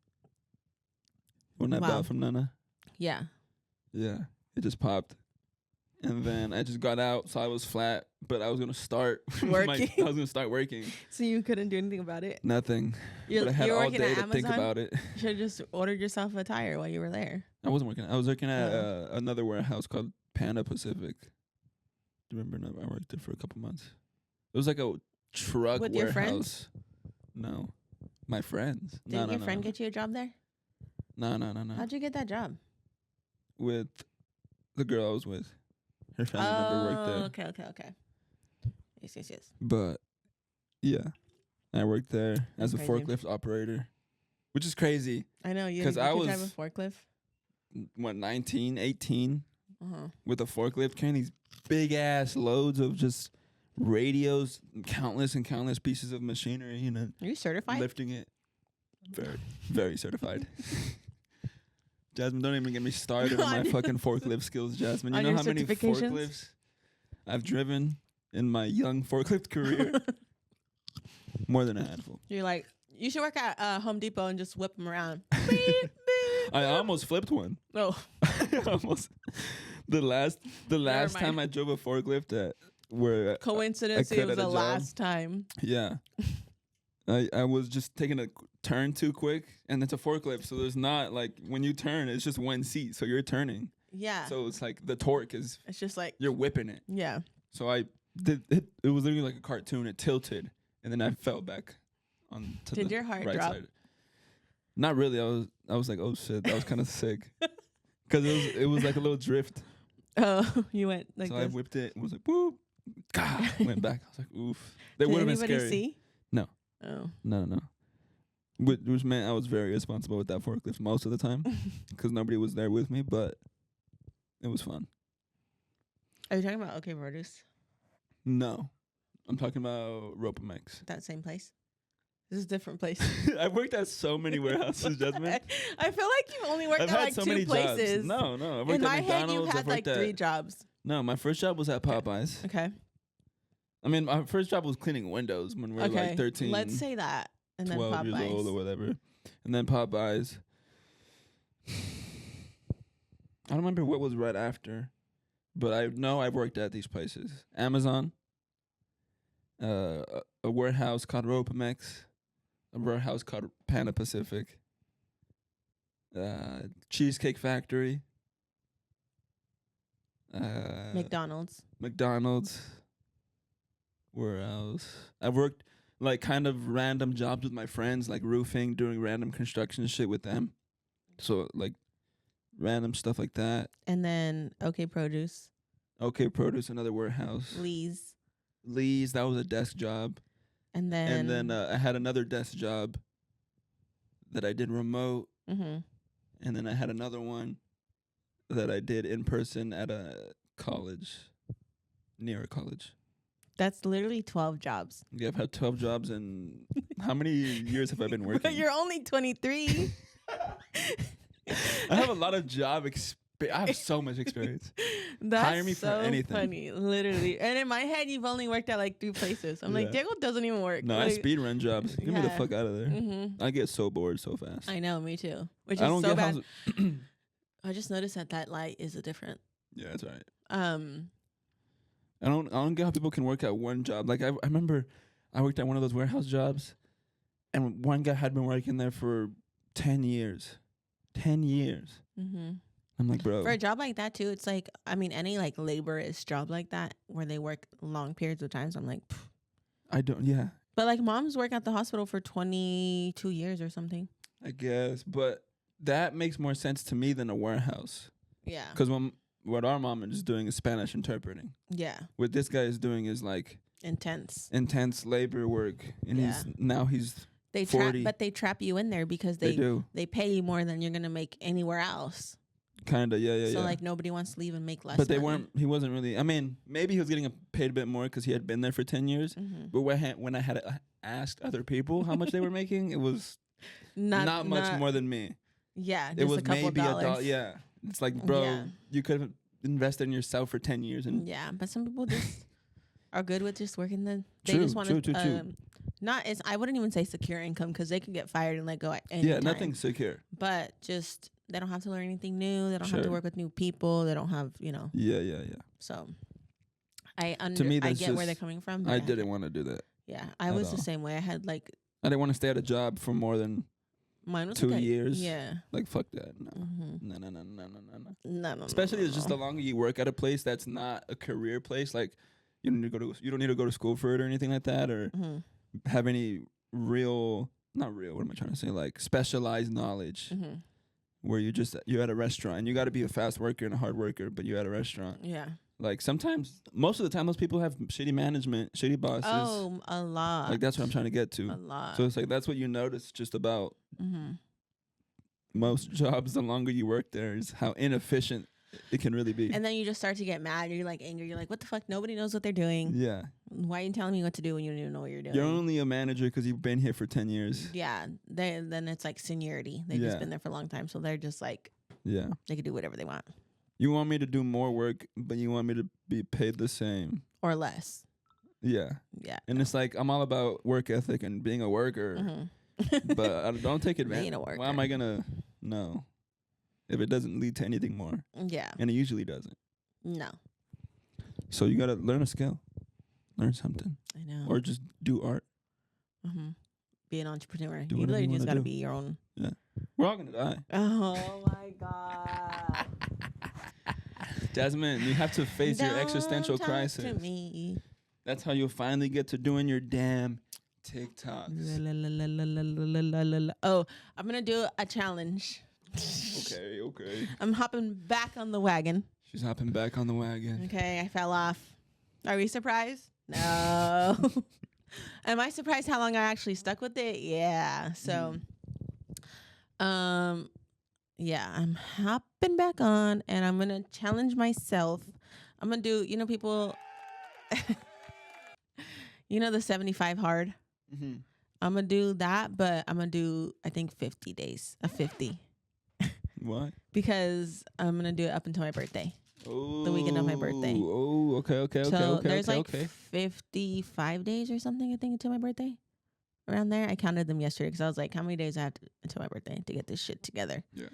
[SPEAKER 2] When I
[SPEAKER 1] Wow.
[SPEAKER 2] bought from Nana.
[SPEAKER 1] Yeah.
[SPEAKER 2] Yeah. It just popped. And then I just got out, so I was flat, but I was gonna start
[SPEAKER 1] Working.
[SPEAKER 2] I was gonna start working.
[SPEAKER 1] So you couldn't do anything about it.
[SPEAKER 2] Nothing.
[SPEAKER 1] You're,
[SPEAKER 2] But I had
[SPEAKER 1] you're
[SPEAKER 2] all
[SPEAKER 1] working
[SPEAKER 2] day
[SPEAKER 1] at
[SPEAKER 2] to
[SPEAKER 1] Amazon.
[SPEAKER 2] think about it.
[SPEAKER 1] You should have just ordered yourself a tire while you were there.
[SPEAKER 2] I wasn't working. I was working at
[SPEAKER 1] Oh.
[SPEAKER 2] another warehouse called Panda Pacific. Do you remember? I worked there for a couple months. It was like a truck
[SPEAKER 1] With
[SPEAKER 2] warehouse.
[SPEAKER 1] your friends?
[SPEAKER 2] No, my friends.
[SPEAKER 1] Didn't your friend get you a job there?
[SPEAKER 2] No.
[SPEAKER 1] How'd you get that job?
[SPEAKER 2] With the girl I was with. Her family member worked there.
[SPEAKER 1] Okay. Yes.
[SPEAKER 2] But yeah, I worked there as a
[SPEAKER 1] Crazy.
[SPEAKER 2] forklift operator, which is crazy.
[SPEAKER 1] I know you.
[SPEAKER 2] 'Cause
[SPEAKER 1] You
[SPEAKER 2] I
[SPEAKER 1] could drive a
[SPEAKER 2] was-
[SPEAKER 1] forklift.
[SPEAKER 2] What, 19, 18
[SPEAKER 1] Uh-huh.
[SPEAKER 2] with a forklift carrying these big ass loads of just radios, countless and countless pieces of machinery, you know,
[SPEAKER 1] Are you certified?
[SPEAKER 2] lifting it. Very, very certified. Jasmine, don't even get me started on my fucking forklift skills, Jasmine. You
[SPEAKER 1] On
[SPEAKER 2] know
[SPEAKER 1] your
[SPEAKER 2] how many
[SPEAKER 1] certifications?
[SPEAKER 2] forklifts I've driven in my young forklift career? More than a handful.
[SPEAKER 1] You're like, you should work at Home Depot and just whip them around. Beep, beep.
[SPEAKER 2] I almost flipped one.
[SPEAKER 1] Oh,
[SPEAKER 2] Almost. The last
[SPEAKER 1] mind.
[SPEAKER 2] time I drove a forklift at where
[SPEAKER 1] coincidence.
[SPEAKER 2] I
[SPEAKER 1] It
[SPEAKER 2] quit
[SPEAKER 1] was
[SPEAKER 2] at a
[SPEAKER 1] the
[SPEAKER 2] job.
[SPEAKER 1] last time.
[SPEAKER 2] yeah. I was just taking a turn too quick, and it's a forklift, so there's not like when you turn, it's just one seat, so you're turning.
[SPEAKER 1] Yeah.
[SPEAKER 2] So it's like the torque is
[SPEAKER 1] It's just like,
[SPEAKER 2] you're whipping it.
[SPEAKER 1] yeah.
[SPEAKER 2] So I did it. It was literally like a cartoon. It tilted, and then I fell back on to
[SPEAKER 1] Did
[SPEAKER 2] the
[SPEAKER 1] your heart
[SPEAKER 2] right
[SPEAKER 1] drop?
[SPEAKER 2] side. Not really. I was like, oh shit, that was kind of sick, because it was like a little drift.
[SPEAKER 1] Oh, you went like
[SPEAKER 2] So I
[SPEAKER 1] this.
[SPEAKER 2] whipped it. Was like, whoop. Gah, went back. I was like, oof. They
[SPEAKER 1] Did
[SPEAKER 2] would have been
[SPEAKER 1] anybody
[SPEAKER 2] scary.
[SPEAKER 1] see?
[SPEAKER 2] No.
[SPEAKER 1] Oh.
[SPEAKER 2] No. Which meant I was very responsible with that forklift most of the time because nobody was there with me, but it was fun.
[SPEAKER 1] Are you talking about OK Produce?
[SPEAKER 2] No. I'm talking about Ropomex.
[SPEAKER 1] That same place? This is a different place.
[SPEAKER 2] I've worked at so many warehouses, Jasmine.
[SPEAKER 1] I feel like you've only worked
[SPEAKER 2] I've
[SPEAKER 1] at
[SPEAKER 2] had
[SPEAKER 1] like
[SPEAKER 2] so
[SPEAKER 1] two
[SPEAKER 2] many
[SPEAKER 1] places.
[SPEAKER 2] jobs. No. I've worked
[SPEAKER 1] In
[SPEAKER 2] at
[SPEAKER 1] my head,
[SPEAKER 2] McDonald's.
[SPEAKER 1] you've
[SPEAKER 2] I've
[SPEAKER 1] had like
[SPEAKER 2] worked
[SPEAKER 1] 3
[SPEAKER 2] at,
[SPEAKER 1] jobs.
[SPEAKER 2] No, my first job was at Popeyes.
[SPEAKER 1] Okay.
[SPEAKER 2] I mean, my first job was cleaning windows when we were
[SPEAKER 1] Okay.
[SPEAKER 2] like 13,
[SPEAKER 1] Let's say that. And then
[SPEAKER 2] 12 years old or
[SPEAKER 1] Popeyes.
[SPEAKER 2] whatever. And then Popeyes. I don't remember what was right after, but I know I've worked at these places. Amazon, a warehouse called Ropomex, a warehouse called Pana Pacific, Cheesecake Factory,
[SPEAKER 1] McDonald's.
[SPEAKER 2] McDonald's. Where else? I've worked like kind of random jobs with my friends, like roofing, doing random construction shit with them. So like random stuff like that.
[SPEAKER 1] And then OK Produce.
[SPEAKER 2] Okay, Produce, another warehouse.
[SPEAKER 1] Lee's.
[SPEAKER 2] Lee's, that was a desk job.
[SPEAKER 1] And then.
[SPEAKER 2] And then I had another desk job that I did remote.
[SPEAKER 1] Mm-hmm.
[SPEAKER 2] And then I had another one that I did in person at a college, near a college.
[SPEAKER 1] That's literally 12 jobs.
[SPEAKER 2] Yeah, I've had 12 jobs, and how many years have I been working?
[SPEAKER 1] But you're only 23.
[SPEAKER 2] I have a lot of job experience. I have so much experience.
[SPEAKER 1] That's
[SPEAKER 2] Hire me for
[SPEAKER 1] so
[SPEAKER 2] anything.
[SPEAKER 1] funny, literally. And in my head, you've only worked at like 3 places. I'm like,
[SPEAKER 2] Yeah.
[SPEAKER 1] Diego doesn't even work.
[SPEAKER 2] No, I
[SPEAKER 1] like,
[SPEAKER 2] speed run jobs. Get me the
[SPEAKER 1] Yeah.
[SPEAKER 2] fuck out of there.
[SPEAKER 1] Mm-hmm.
[SPEAKER 2] I get so bored so fast.
[SPEAKER 1] I know, me too. Which
[SPEAKER 2] I
[SPEAKER 1] is
[SPEAKER 2] don't
[SPEAKER 1] so
[SPEAKER 2] get
[SPEAKER 1] bad.
[SPEAKER 2] how.
[SPEAKER 1] I just noticed that light is a different.
[SPEAKER 2] Yeah, that's right.
[SPEAKER 1] I
[SPEAKER 2] I don't get how people can work at one job. Like I remember I worked at one of those warehouse jobs, and one guy had been working there for 10 years. 10 years.
[SPEAKER 1] Mm-hmm.
[SPEAKER 2] I'm like, bro.
[SPEAKER 1] For a job like that too, it's like, I mean, any like laborist job like that where they work long periods of time. So I'm like, pff.
[SPEAKER 2] I don't. Yeah,
[SPEAKER 1] But like moms work at the hospital for 22 years or something.
[SPEAKER 2] I guess, but that makes more sense to me than a warehouse.
[SPEAKER 1] Yeah.
[SPEAKER 2] Because what our mom is doing is Spanish interpreting.
[SPEAKER 1] Yeah.
[SPEAKER 2] What this guy is doing is like
[SPEAKER 1] Intense.
[SPEAKER 2] intense labor work, and he's
[SPEAKER 1] They
[SPEAKER 2] 40.
[SPEAKER 1] but they trap you in there because
[SPEAKER 2] they do
[SPEAKER 1] they pay you more than you're gonna make anywhere else.
[SPEAKER 2] kind of yeah.
[SPEAKER 1] So like nobody wants to leave and make less.
[SPEAKER 2] But they
[SPEAKER 1] money.
[SPEAKER 2] weren't. He wasn't really. I mean, maybe he was getting paid a bit more because he had been there for 10 years.
[SPEAKER 1] Mm-hmm.
[SPEAKER 2] But when I had asked other people how much they were making, it was not much more than me.
[SPEAKER 1] Yeah, just
[SPEAKER 2] It was
[SPEAKER 1] a couple
[SPEAKER 2] maybe
[SPEAKER 1] dollars.
[SPEAKER 2] $1. Yeah, it's like, bro,
[SPEAKER 1] Yeah.
[SPEAKER 2] you could have invested in yourself for 10 years and
[SPEAKER 1] Yeah, but some people just are good with just working. They
[SPEAKER 2] True,
[SPEAKER 1] just want
[SPEAKER 2] true.
[SPEAKER 1] to. Not as I wouldn't even say secure income because they could get fired and let go at any
[SPEAKER 2] yeah,
[SPEAKER 1] time.
[SPEAKER 2] nothing's secure.
[SPEAKER 1] But just they don't have to learn anything new. They don't have to
[SPEAKER 2] Sure.
[SPEAKER 1] work with new people. They don't have
[SPEAKER 2] Yeah.
[SPEAKER 1] So I
[SPEAKER 2] me,
[SPEAKER 1] I
[SPEAKER 2] that's
[SPEAKER 1] get where
[SPEAKER 2] just-
[SPEAKER 1] they're coming from. But
[SPEAKER 2] I didn't want to do that.
[SPEAKER 1] Yeah, I
[SPEAKER 2] at
[SPEAKER 1] was the
[SPEAKER 2] all.
[SPEAKER 1] same way. I had like
[SPEAKER 2] I didn't want to stay at a job for more than
[SPEAKER 1] mine was
[SPEAKER 2] 2
[SPEAKER 1] like
[SPEAKER 2] years.
[SPEAKER 1] Yeah.
[SPEAKER 2] Like, fuck that. No.
[SPEAKER 1] Mm-hmm.
[SPEAKER 2] No. Especially it's just the longer you work at a place that's not a career place, like you don't need to go to school for it or anything like that, or
[SPEAKER 1] Mm-hmm.
[SPEAKER 2] have any not real, what am I trying to say? Like specialized knowledge
[SPEAKER 1] Mm-hmm.
[SPEAKER 2] where you're at a restaurant and you got to be a fast worker and a hard worker, but you're at a restaurant.
[SPEAKER 1] Yeah.
[SPEAKER 2] Like most of the time, those people have shitty management, shitty bosses.
[SPEAKER 1] Oh, a lot.
[SPEAKER 2] Like that's what I'm trying to get
[SPEAKER 1] a
[SPEAKER 2] to.
[SPEAKER 1] lot.
[SPEAKER 2] So it's like that's what you notice just about
[SPEAKER 1] Mm-hmm.
[SPEAKER 2] most jobs, the longer you work there, is how inefficient it can really be.
[SPEAKER 1] And then you just start to get mad. You're like angry. You're like, what the fuck? Nobody knows what they're doing.
[SPEAKER 2] Yeah.
[SPEAKER 1] Why are you telling me what to do when you don't even know what you're doing?
[SPEAKER 2] You're only a manager because you've been here for 10 years.
[SPEAKER 1] Yeah. Then it's like seniority. They've just been there for a long time. So they're just like,
[SPEAKER 2] yeah,
[SPEAKER 1] they can do whatever they want.
[SPEAKER 2] You want me to do more work, but you want me to be paid the same.
[SPEAKER 1] Or less.
[SPEAKER 2] Yeah.
[SPEAKER 1] Yeah.
[SPEAKER 2] And it's like, I'm all about work ethic and being a worker.
[SPEAKER 1] Mm-hmm.
[SPEAKER 2] But I don't take advantage.
[SPEAKER 1] Being a worker.
[SPEAKER 2] Why am I going to? No. If it doesn't lead to anything more.
[SPEAKER 1] Yeah.
[SPEAKER 2] And it usually doesn't.
[SPEAKER 1] No.
[SPEAKER 2] So you got to learn a skill. Learn something.
[SPEAKER 1] I know.
[SPEAKER 2] Or just do art.
[SPEAKER 1] Mm-hmm. Be an entrepreneur.
[SPEAKER 2] Do
[SPEAKER 1] You
[SPEAKER 2] whatever
[SPEAKER 1] literally
[SPEAKER 2] you
[SPEAKER 1] just
[SPEAKER 2] wanna
[SPEAKER 1] got to
[SPEAKER 2] do.
[SPEAKER 1] be your own.
[SPEAKER 2] Yeah. We're all going to die.
[SPEAKER 1] Oh, my God.
[SPEAKER 2] Jasmine, you have to face your existential
[SPEAKER 1] Don't talk
[SPEAKER 2] crisis.
[SPEAKER 1] to me.
[SPEAKER 2] That's how you'll finally get to doing your damn TikToks.
[SPEAKER 1] Oh, I'm going to do a challenge.
[SPEAKER 2] Okay.
[SPEAKER 1] I'm hopping back on the wagon.
[SPEAKER 2] She's hopping back on the wagon.
[SPEAKER 1] Okay, I fell off. Are we surprised? No. Am I surprised how long I actually stuck with it? Yeah. So, yeah, I'm hopping back on, and I'm gonna challenge myself. I'm gonna do, people, the 75 hard.
[SPEAKER 2] Mm-hmm.
[SPEAKER 1] I'm gonna do that, but I'm gonna do, I think, 50 days, a 50.
[SPEAKER 2] Why?
[SPEAKER 1] Because I'm gonna do it up until my birthday.
[SPEAKER 2] Oh,
[SPEAKER 1] the weekend of my birthday.
[SPEAKER 2] Oh, okay.
[SPEAKER 1] So there's 55 days or something, I think, until my birthday. Around there. I counted them yesterday because I was like, how many days I have until my birthday to get this shit together?
[SPEAKER 2] Yeah.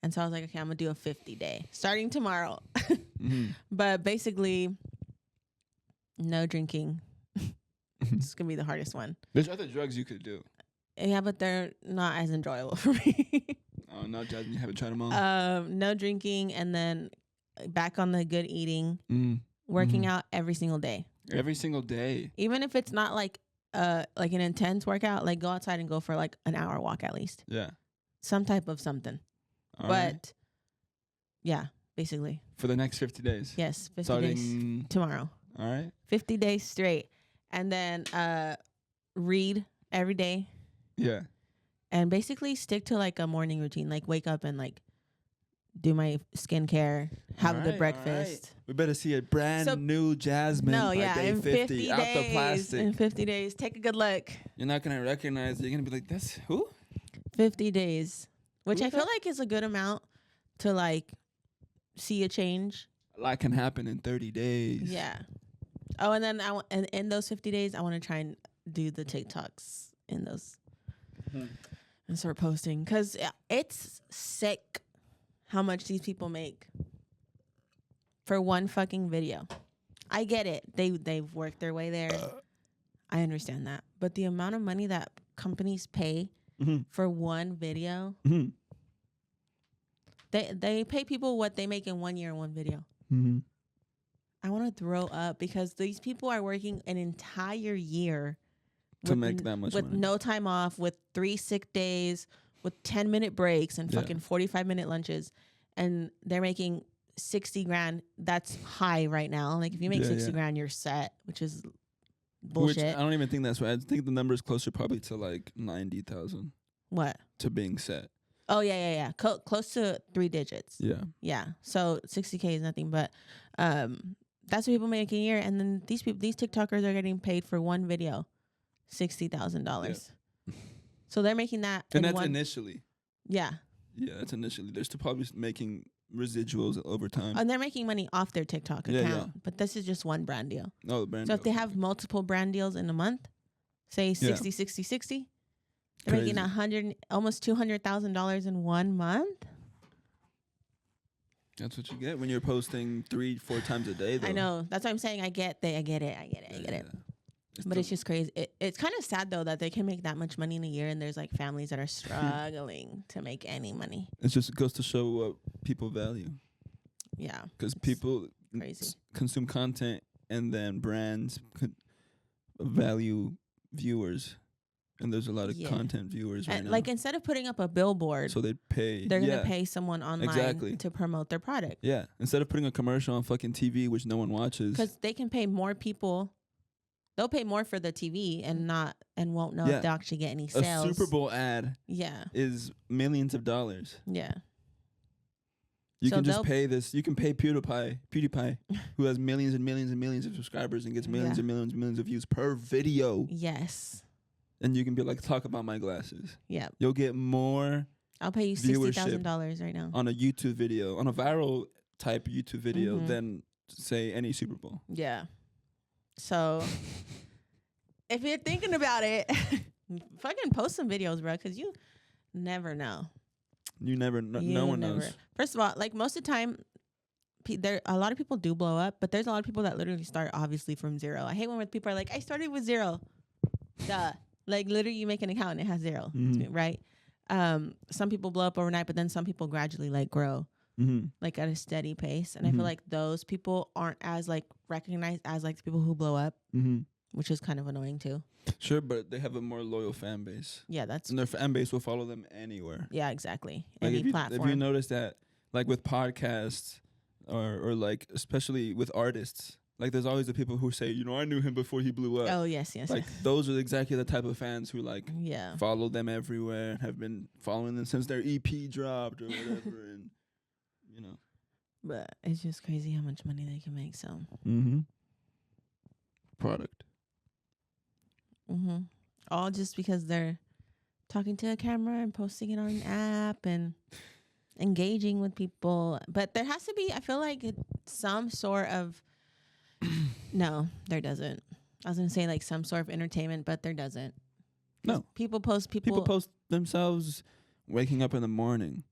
[SPEAKER 1] And so I was like, okay, I'm going to do a 50 day starting tomorrow.
[SPEAKER 2] Mm-hmm.
[SPEAKER 1] But basically, no drinking. It's going to be the hardest one.
[SPEAKER 2] There's other drugs you could do.
[SPEAKER 1] Yeah, but they're not as enjoyable for me.
[SPEAKER 2] Oh, no, Jasmine, you haven't tried them all?
[SPEAKER 1] No drinking, and then back on the good eating, working out every single day.
[SPEAKER 2] Every single day.
[SPEAKER 1] Even if it's not like an intense workout, like go outside and go for like an hour walk at least.
[SPEAKER 2] Yeah.
[SPEAKER 1] Some type of something.
[SPEAKER 2] All
[SPEAKER 1] but
[SPEAKER 2] right.
[SPEAKER 1] yeah, basically.
[SPEAKER 2] For the next 50 days.
[SPEAKER 1] Yes, 50
[SPEAKER 2] Starting
[SPEAKER 1] days tomorrow.
[SPEAKER 2] All right.
[SPEAKER 1] 50 days straight. And then read every day.
[SPEAKER 2] Yeah.
[SPEAKER 1] And basically stick to like a morning routine, like wake up and like do my skincare, have a good breakfast.
[SPEAKER 2] We better see a brand new Jasmine by day
[SPEAKER 1] in
[SPEAKER 2] 50 out
[SPEAKER 1] days,
[SPEAKER 2] the plastic.
[SPEAKER 1] In 50 days, take a good look.
[SPEAKER 2] You're not going to recognize it. You're going to be like, that's who?
[SPEAKER 1] 50 days, which
[SPEAKER 2] Who's
[SPEAKER 1] I feel
[SPEAKER 2] that?
[SPEAKER 1] like is a good amount to like see a change.
[SPEAKER 2] A lot can happen in 30 days.
[SPEAKER 1] Yeah. Oh, and then and in those 50 days, I want to try and do the TikToks in those and start posting, because it's sick how much these people make for one fucking video. I get it. They've worked their way there. I understand that. But the amount of money that companies pay for one video, they pay people what they make in 1 year in one video. I want to throw up, because these people are working an entire year
[SPEAKER 2] to make that much
[SPEAKER 1] with
[SPEAKER 2] money.
[SPEAKER 1] no time off, with 3 sick days, with 10-minute breaks and
[SPEAKER 2] Yeah.
[SPEAKER 1] fucking 45-minute lunches, and they're making 60 grand. That's high right now. Like if you make 60 grand, you're set, which is bullshit.
[SPEAKER 2] Which I don't even think that's right. I think the number is closer probably to like 90,000
[SPEAKER 1] What?
[SPEAKER 2] to being set.
[SPEAKER 1] Oh yeah. Close to 3 digits.
[SPEAKER 2] Yeah.
[SPEAKER 1] Yeah. So 60K is nothing, but that's what people make a year. And then these TikTokers are getting paid for one video $60,000. So they're making that,
[SPEAKER 2] And that's initially.
[SPEAKER 1] Yeah.
[SPEAKER 2] Yeah, that's initially. They're still probably making residuals over time.
[SPEAKER 1] And they're making money off their TikTok account.
[SPEAKER 2] Yeah.
[SPEAKER 1] But this is just one brand deal.
[SPEAKER 2] No, the brand.
[SPEAKER 1] So if they have multiple brand deals in a month, say 60, 60, they're making almost $200,000 in 1 month.
[SPEAKER 2] That's what you get when you're posting 3-4 times a day, though.
[SPEAKER 1] I know. That's what I'm saying. I get it. But it's just crazy. It's kind of sad, though, that they can make that much money in a year, and there's like families that are struggling to make any money.
[SPEAKER 2] It just goes to show what people value.
[SPEAKER 1] Yeah.
[SPEAKER 2] Because people
[SPEAKER 1] crazy.
[SPEAKER 2] Consume content, and then brands value viewers. And there's a lot of content viewers right now.
[SPEAKER 1] Like instead of putting up a billboard,
[SPEAKER 2] so they pay.
[SPEAKER 1] They're going to pay someone online to promote their product.
[SPEAKER 2] Yeah. Instead of putting a commercial on fucking TV, which no one watches.
[SPEAKER 1] Because they can pay more people they'll pay more for the TV and won't know
[SPEAKER 2] Yeah.
[SPEAKER 1] if they'll actually get any
[SPEAKER 2] A
[SPEAKER 1] sales.
[SPEAKER 2] Super Bowl ad
[SPEAKER 1] Yeah.
[SPEAKER 2] is millions of dollars.
[SPEAKER 1] Yeah.
[SPEAKER 2] You
[SPEAKER 1] So
[SPEAKER 2] can just
[SPEAKER 1] they'll-
[SPEAKER 2] pay this. You can pay PewDiePie, who has millions and millions and millions of subscribers and gets millions
[SPEAKER 1] Yeah.
[SPEAKER 2] and millions and millions of views per video.
[SPEAKER 1] Yes.
[SPEAKER 2] And you can be like, talk about my glasses.
[SPEAKER 1] Yeah.
[SPEAKER 2] You'll get more
[SPEAKER 1] I'll pay you
[SPEAKER 2] Viewership
[SPEAKER 1] $60,000 right now.
[SPEAKER 2] on a YouTube video, on a viral type YouTube video,
[SPEAKER 1] Mhm.
[SPEAKER 2] than say any Super Bowl.
[SPEAKER 1] Yeah. So if you're thinking about it, fucking post some videos, bro, because you never know.
[SPEAKER 2] You never, no
[SPEAKER 1] You
[SPEAKER 2] one
[SPEAKER 1] never-
[SPEAKER 2] knows.
[SPEAKER 1] First of all, like most of the time, there a lot of people do blow up, but there's a lot of people that literally start obviously from zero. I hate when people are like, I started with zero. Duh. Like literally you make an account and it has 0,
[SPEAKER 2] Mhm.
[SPEAKER 1] right? Some people blow up overnight, but then some people gradually like grow
[SPEAKER 2] Mm-hmm.
[SPEAKER 1] like at a steady pace. And I
[SPEAKER 2] Mhm.
[SPEAKER 1] feel like those people aren't as like recognized as like the people who blow up,
[SPEAKER 2] Mm-hmm.
[SPEAKER 1] which is kind of annoying too.
[SPEAKER 2] Sure, but they have a more loyal fan base,
[SPEAKER 1] Yeah, that's
[SPEAKER 2] and their fan base will follow them anywhere.
[SPEAKER 1] yeah, exactly.
[SPEAKER 2] Like
[SPEAKER 1] Any
[SPEAKER 2] if you
[SPEAKER 1] platform.
[SPEAKER 2] notice that, like with podcasts, or like especially with artists, like there's always the people who say, you know, I knew him before he blew up.
[SPEAKER 1] Oh yes, yes.
[SPEAKER 2] Like those are exactly the type of fans who like
[SPEAKER 1] yeah.
[SPEAKER 2] follow them everywhere and have been following them since their EP dropped or whatever, and you know.
[SPEAKER 1] But it's just crazy how much money they can make. So
[SPEAKER 2] Mm-hmm. Product.
[SPEAKER 1] all just because they're talking to a camera and posting it on an app and engaging with people. But there has to be, I feel like, some sort of no, there doesn't. I was gonna say like some sort of entertainment, but there doesn't.
[SPEAKER 2] No.
[SPEAKER 1] People post
[SPEAKER 2] People post themselves waking up in the morning.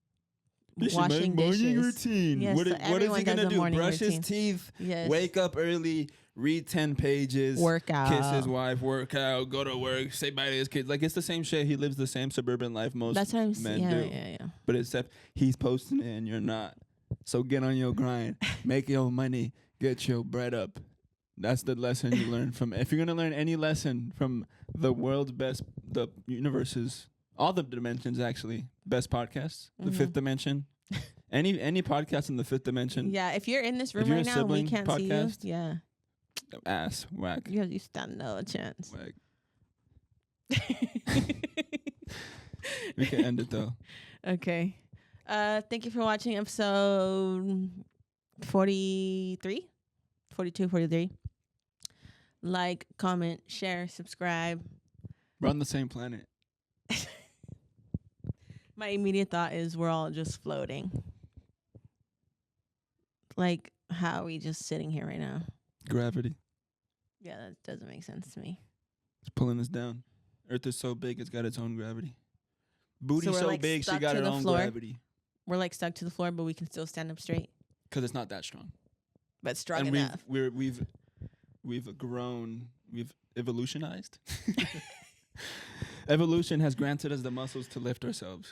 [SPEAKER 2] This is my
[SPEAKER 1] washing
[SPEAKER 2] morning
[SPEAKER 1] dishes.
[SPEAKER 2] routine.
[SPEAKER 1] Yes,
[SPEAKER 2] What
[SPEAKER 1] so
[SPEAKER 2] is he
[SPEAKER 1] everyone does
[SPEAKER 2] gonna
[SPEAKER 1] a
[SPEAKER 2] do?
[SPEAKER 1] morning
[SPEAKER 2] Brush
[SPEAKER 1] routine.
[SPEAKER 2] his teeth,
[SPEAKER 1] Yes.
[SPEAKER 2] wake up early, read 10 pages,
[SPEAKER 1] Workout.
[SPEAKER 2] kiss his wife, work out, go to work, say bye to his kids. Like it's the same shit. He lives the same suburban life most
[SPEAKER 1] That's what I'm
[SPEAKER 2] men
[SPEAKER 1] saying.
[SPEAKER 2] do.
[SPEAKER 1] Yeah.
[SPEAKER 2] But except he's posting it and you're not. So get on your grind, make your money, get your bread up. That's the lesson you learn from. If you're gonna learn any lesson from the world's best, the universe's, all the dimensions actually, best podcasts, the
[SPEAKER 1] Mhm.
[SPEAKER 2] fifth dimension, any podcast in the fifth dimension,
[SPEAKER 1] Yeah, if you're in this room
[SPEAKER 2] you're
[SPEAKER 1] right
[SPEAKER 2] a
[SPEAKER 1] now and we
[SPEAKER 2] sibling
[SPEAKER 1] can't
[SPEAKER 2] podcast,
[SPEAKER 1] see you, yeah,
[SPEAKER 2] ass whack,
[SPEAKER 1] you stand no chance.
[SPEAKER 2] whack. We can end it though.
[SPEAKER 1] Okay. Thank you for watching episode 43, 42, 43. Like, comment, share, subscribe.
[SPEAKER 2] We're on the same planet.
[SPEAKER 1] My immediate thought is we're all just floating. Like, how are we just sitting here right now?
[SPEAKER 2] Gravity.
[SPEAKER 1] Yeah, that doesn't make sense to me.
[SPEAKER 2] It's pulling us down. Earth is so big, it's got its own gravity. Booty
[SPEAKER 1] So we're,
[SPEAKER 2] so
[SPEAKER 1] like,
[SPEAKER 2] big, she
[SPEAKER 1] stuck
[SPEAKER 2] got
[SPEAKER 1] to
[SPEAKER 2] her
[SPEAKER 1] the
[SPEAKER 2] own
[SPEAKER 1] floor?
[SPEAKER 2] gravity.
[SPEAKER 1] We're like stuck to the floor, but we can still stand up straight.
[SPEAKER 2] Because it's not that strong.
[SPEAKER 1] But strong
[SPEAKER 2] And
[SPEAKER 1] enough.
[SPEAKER 2] we've grown, we've evolutionized. Evolution has granted us the muscles to lift ourselves.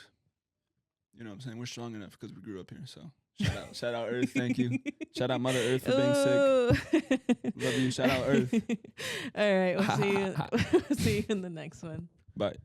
[SPEAKER 2] You know what I'm saying? We're strong enough because we grew up here. So shout out Earth. Thank you. Shout out Mother Earth for being sick. Love you. Shout out Earth.
[SPEAKER 1] All right. We'll see you in the next one.
[SPEAKER 2] Bye.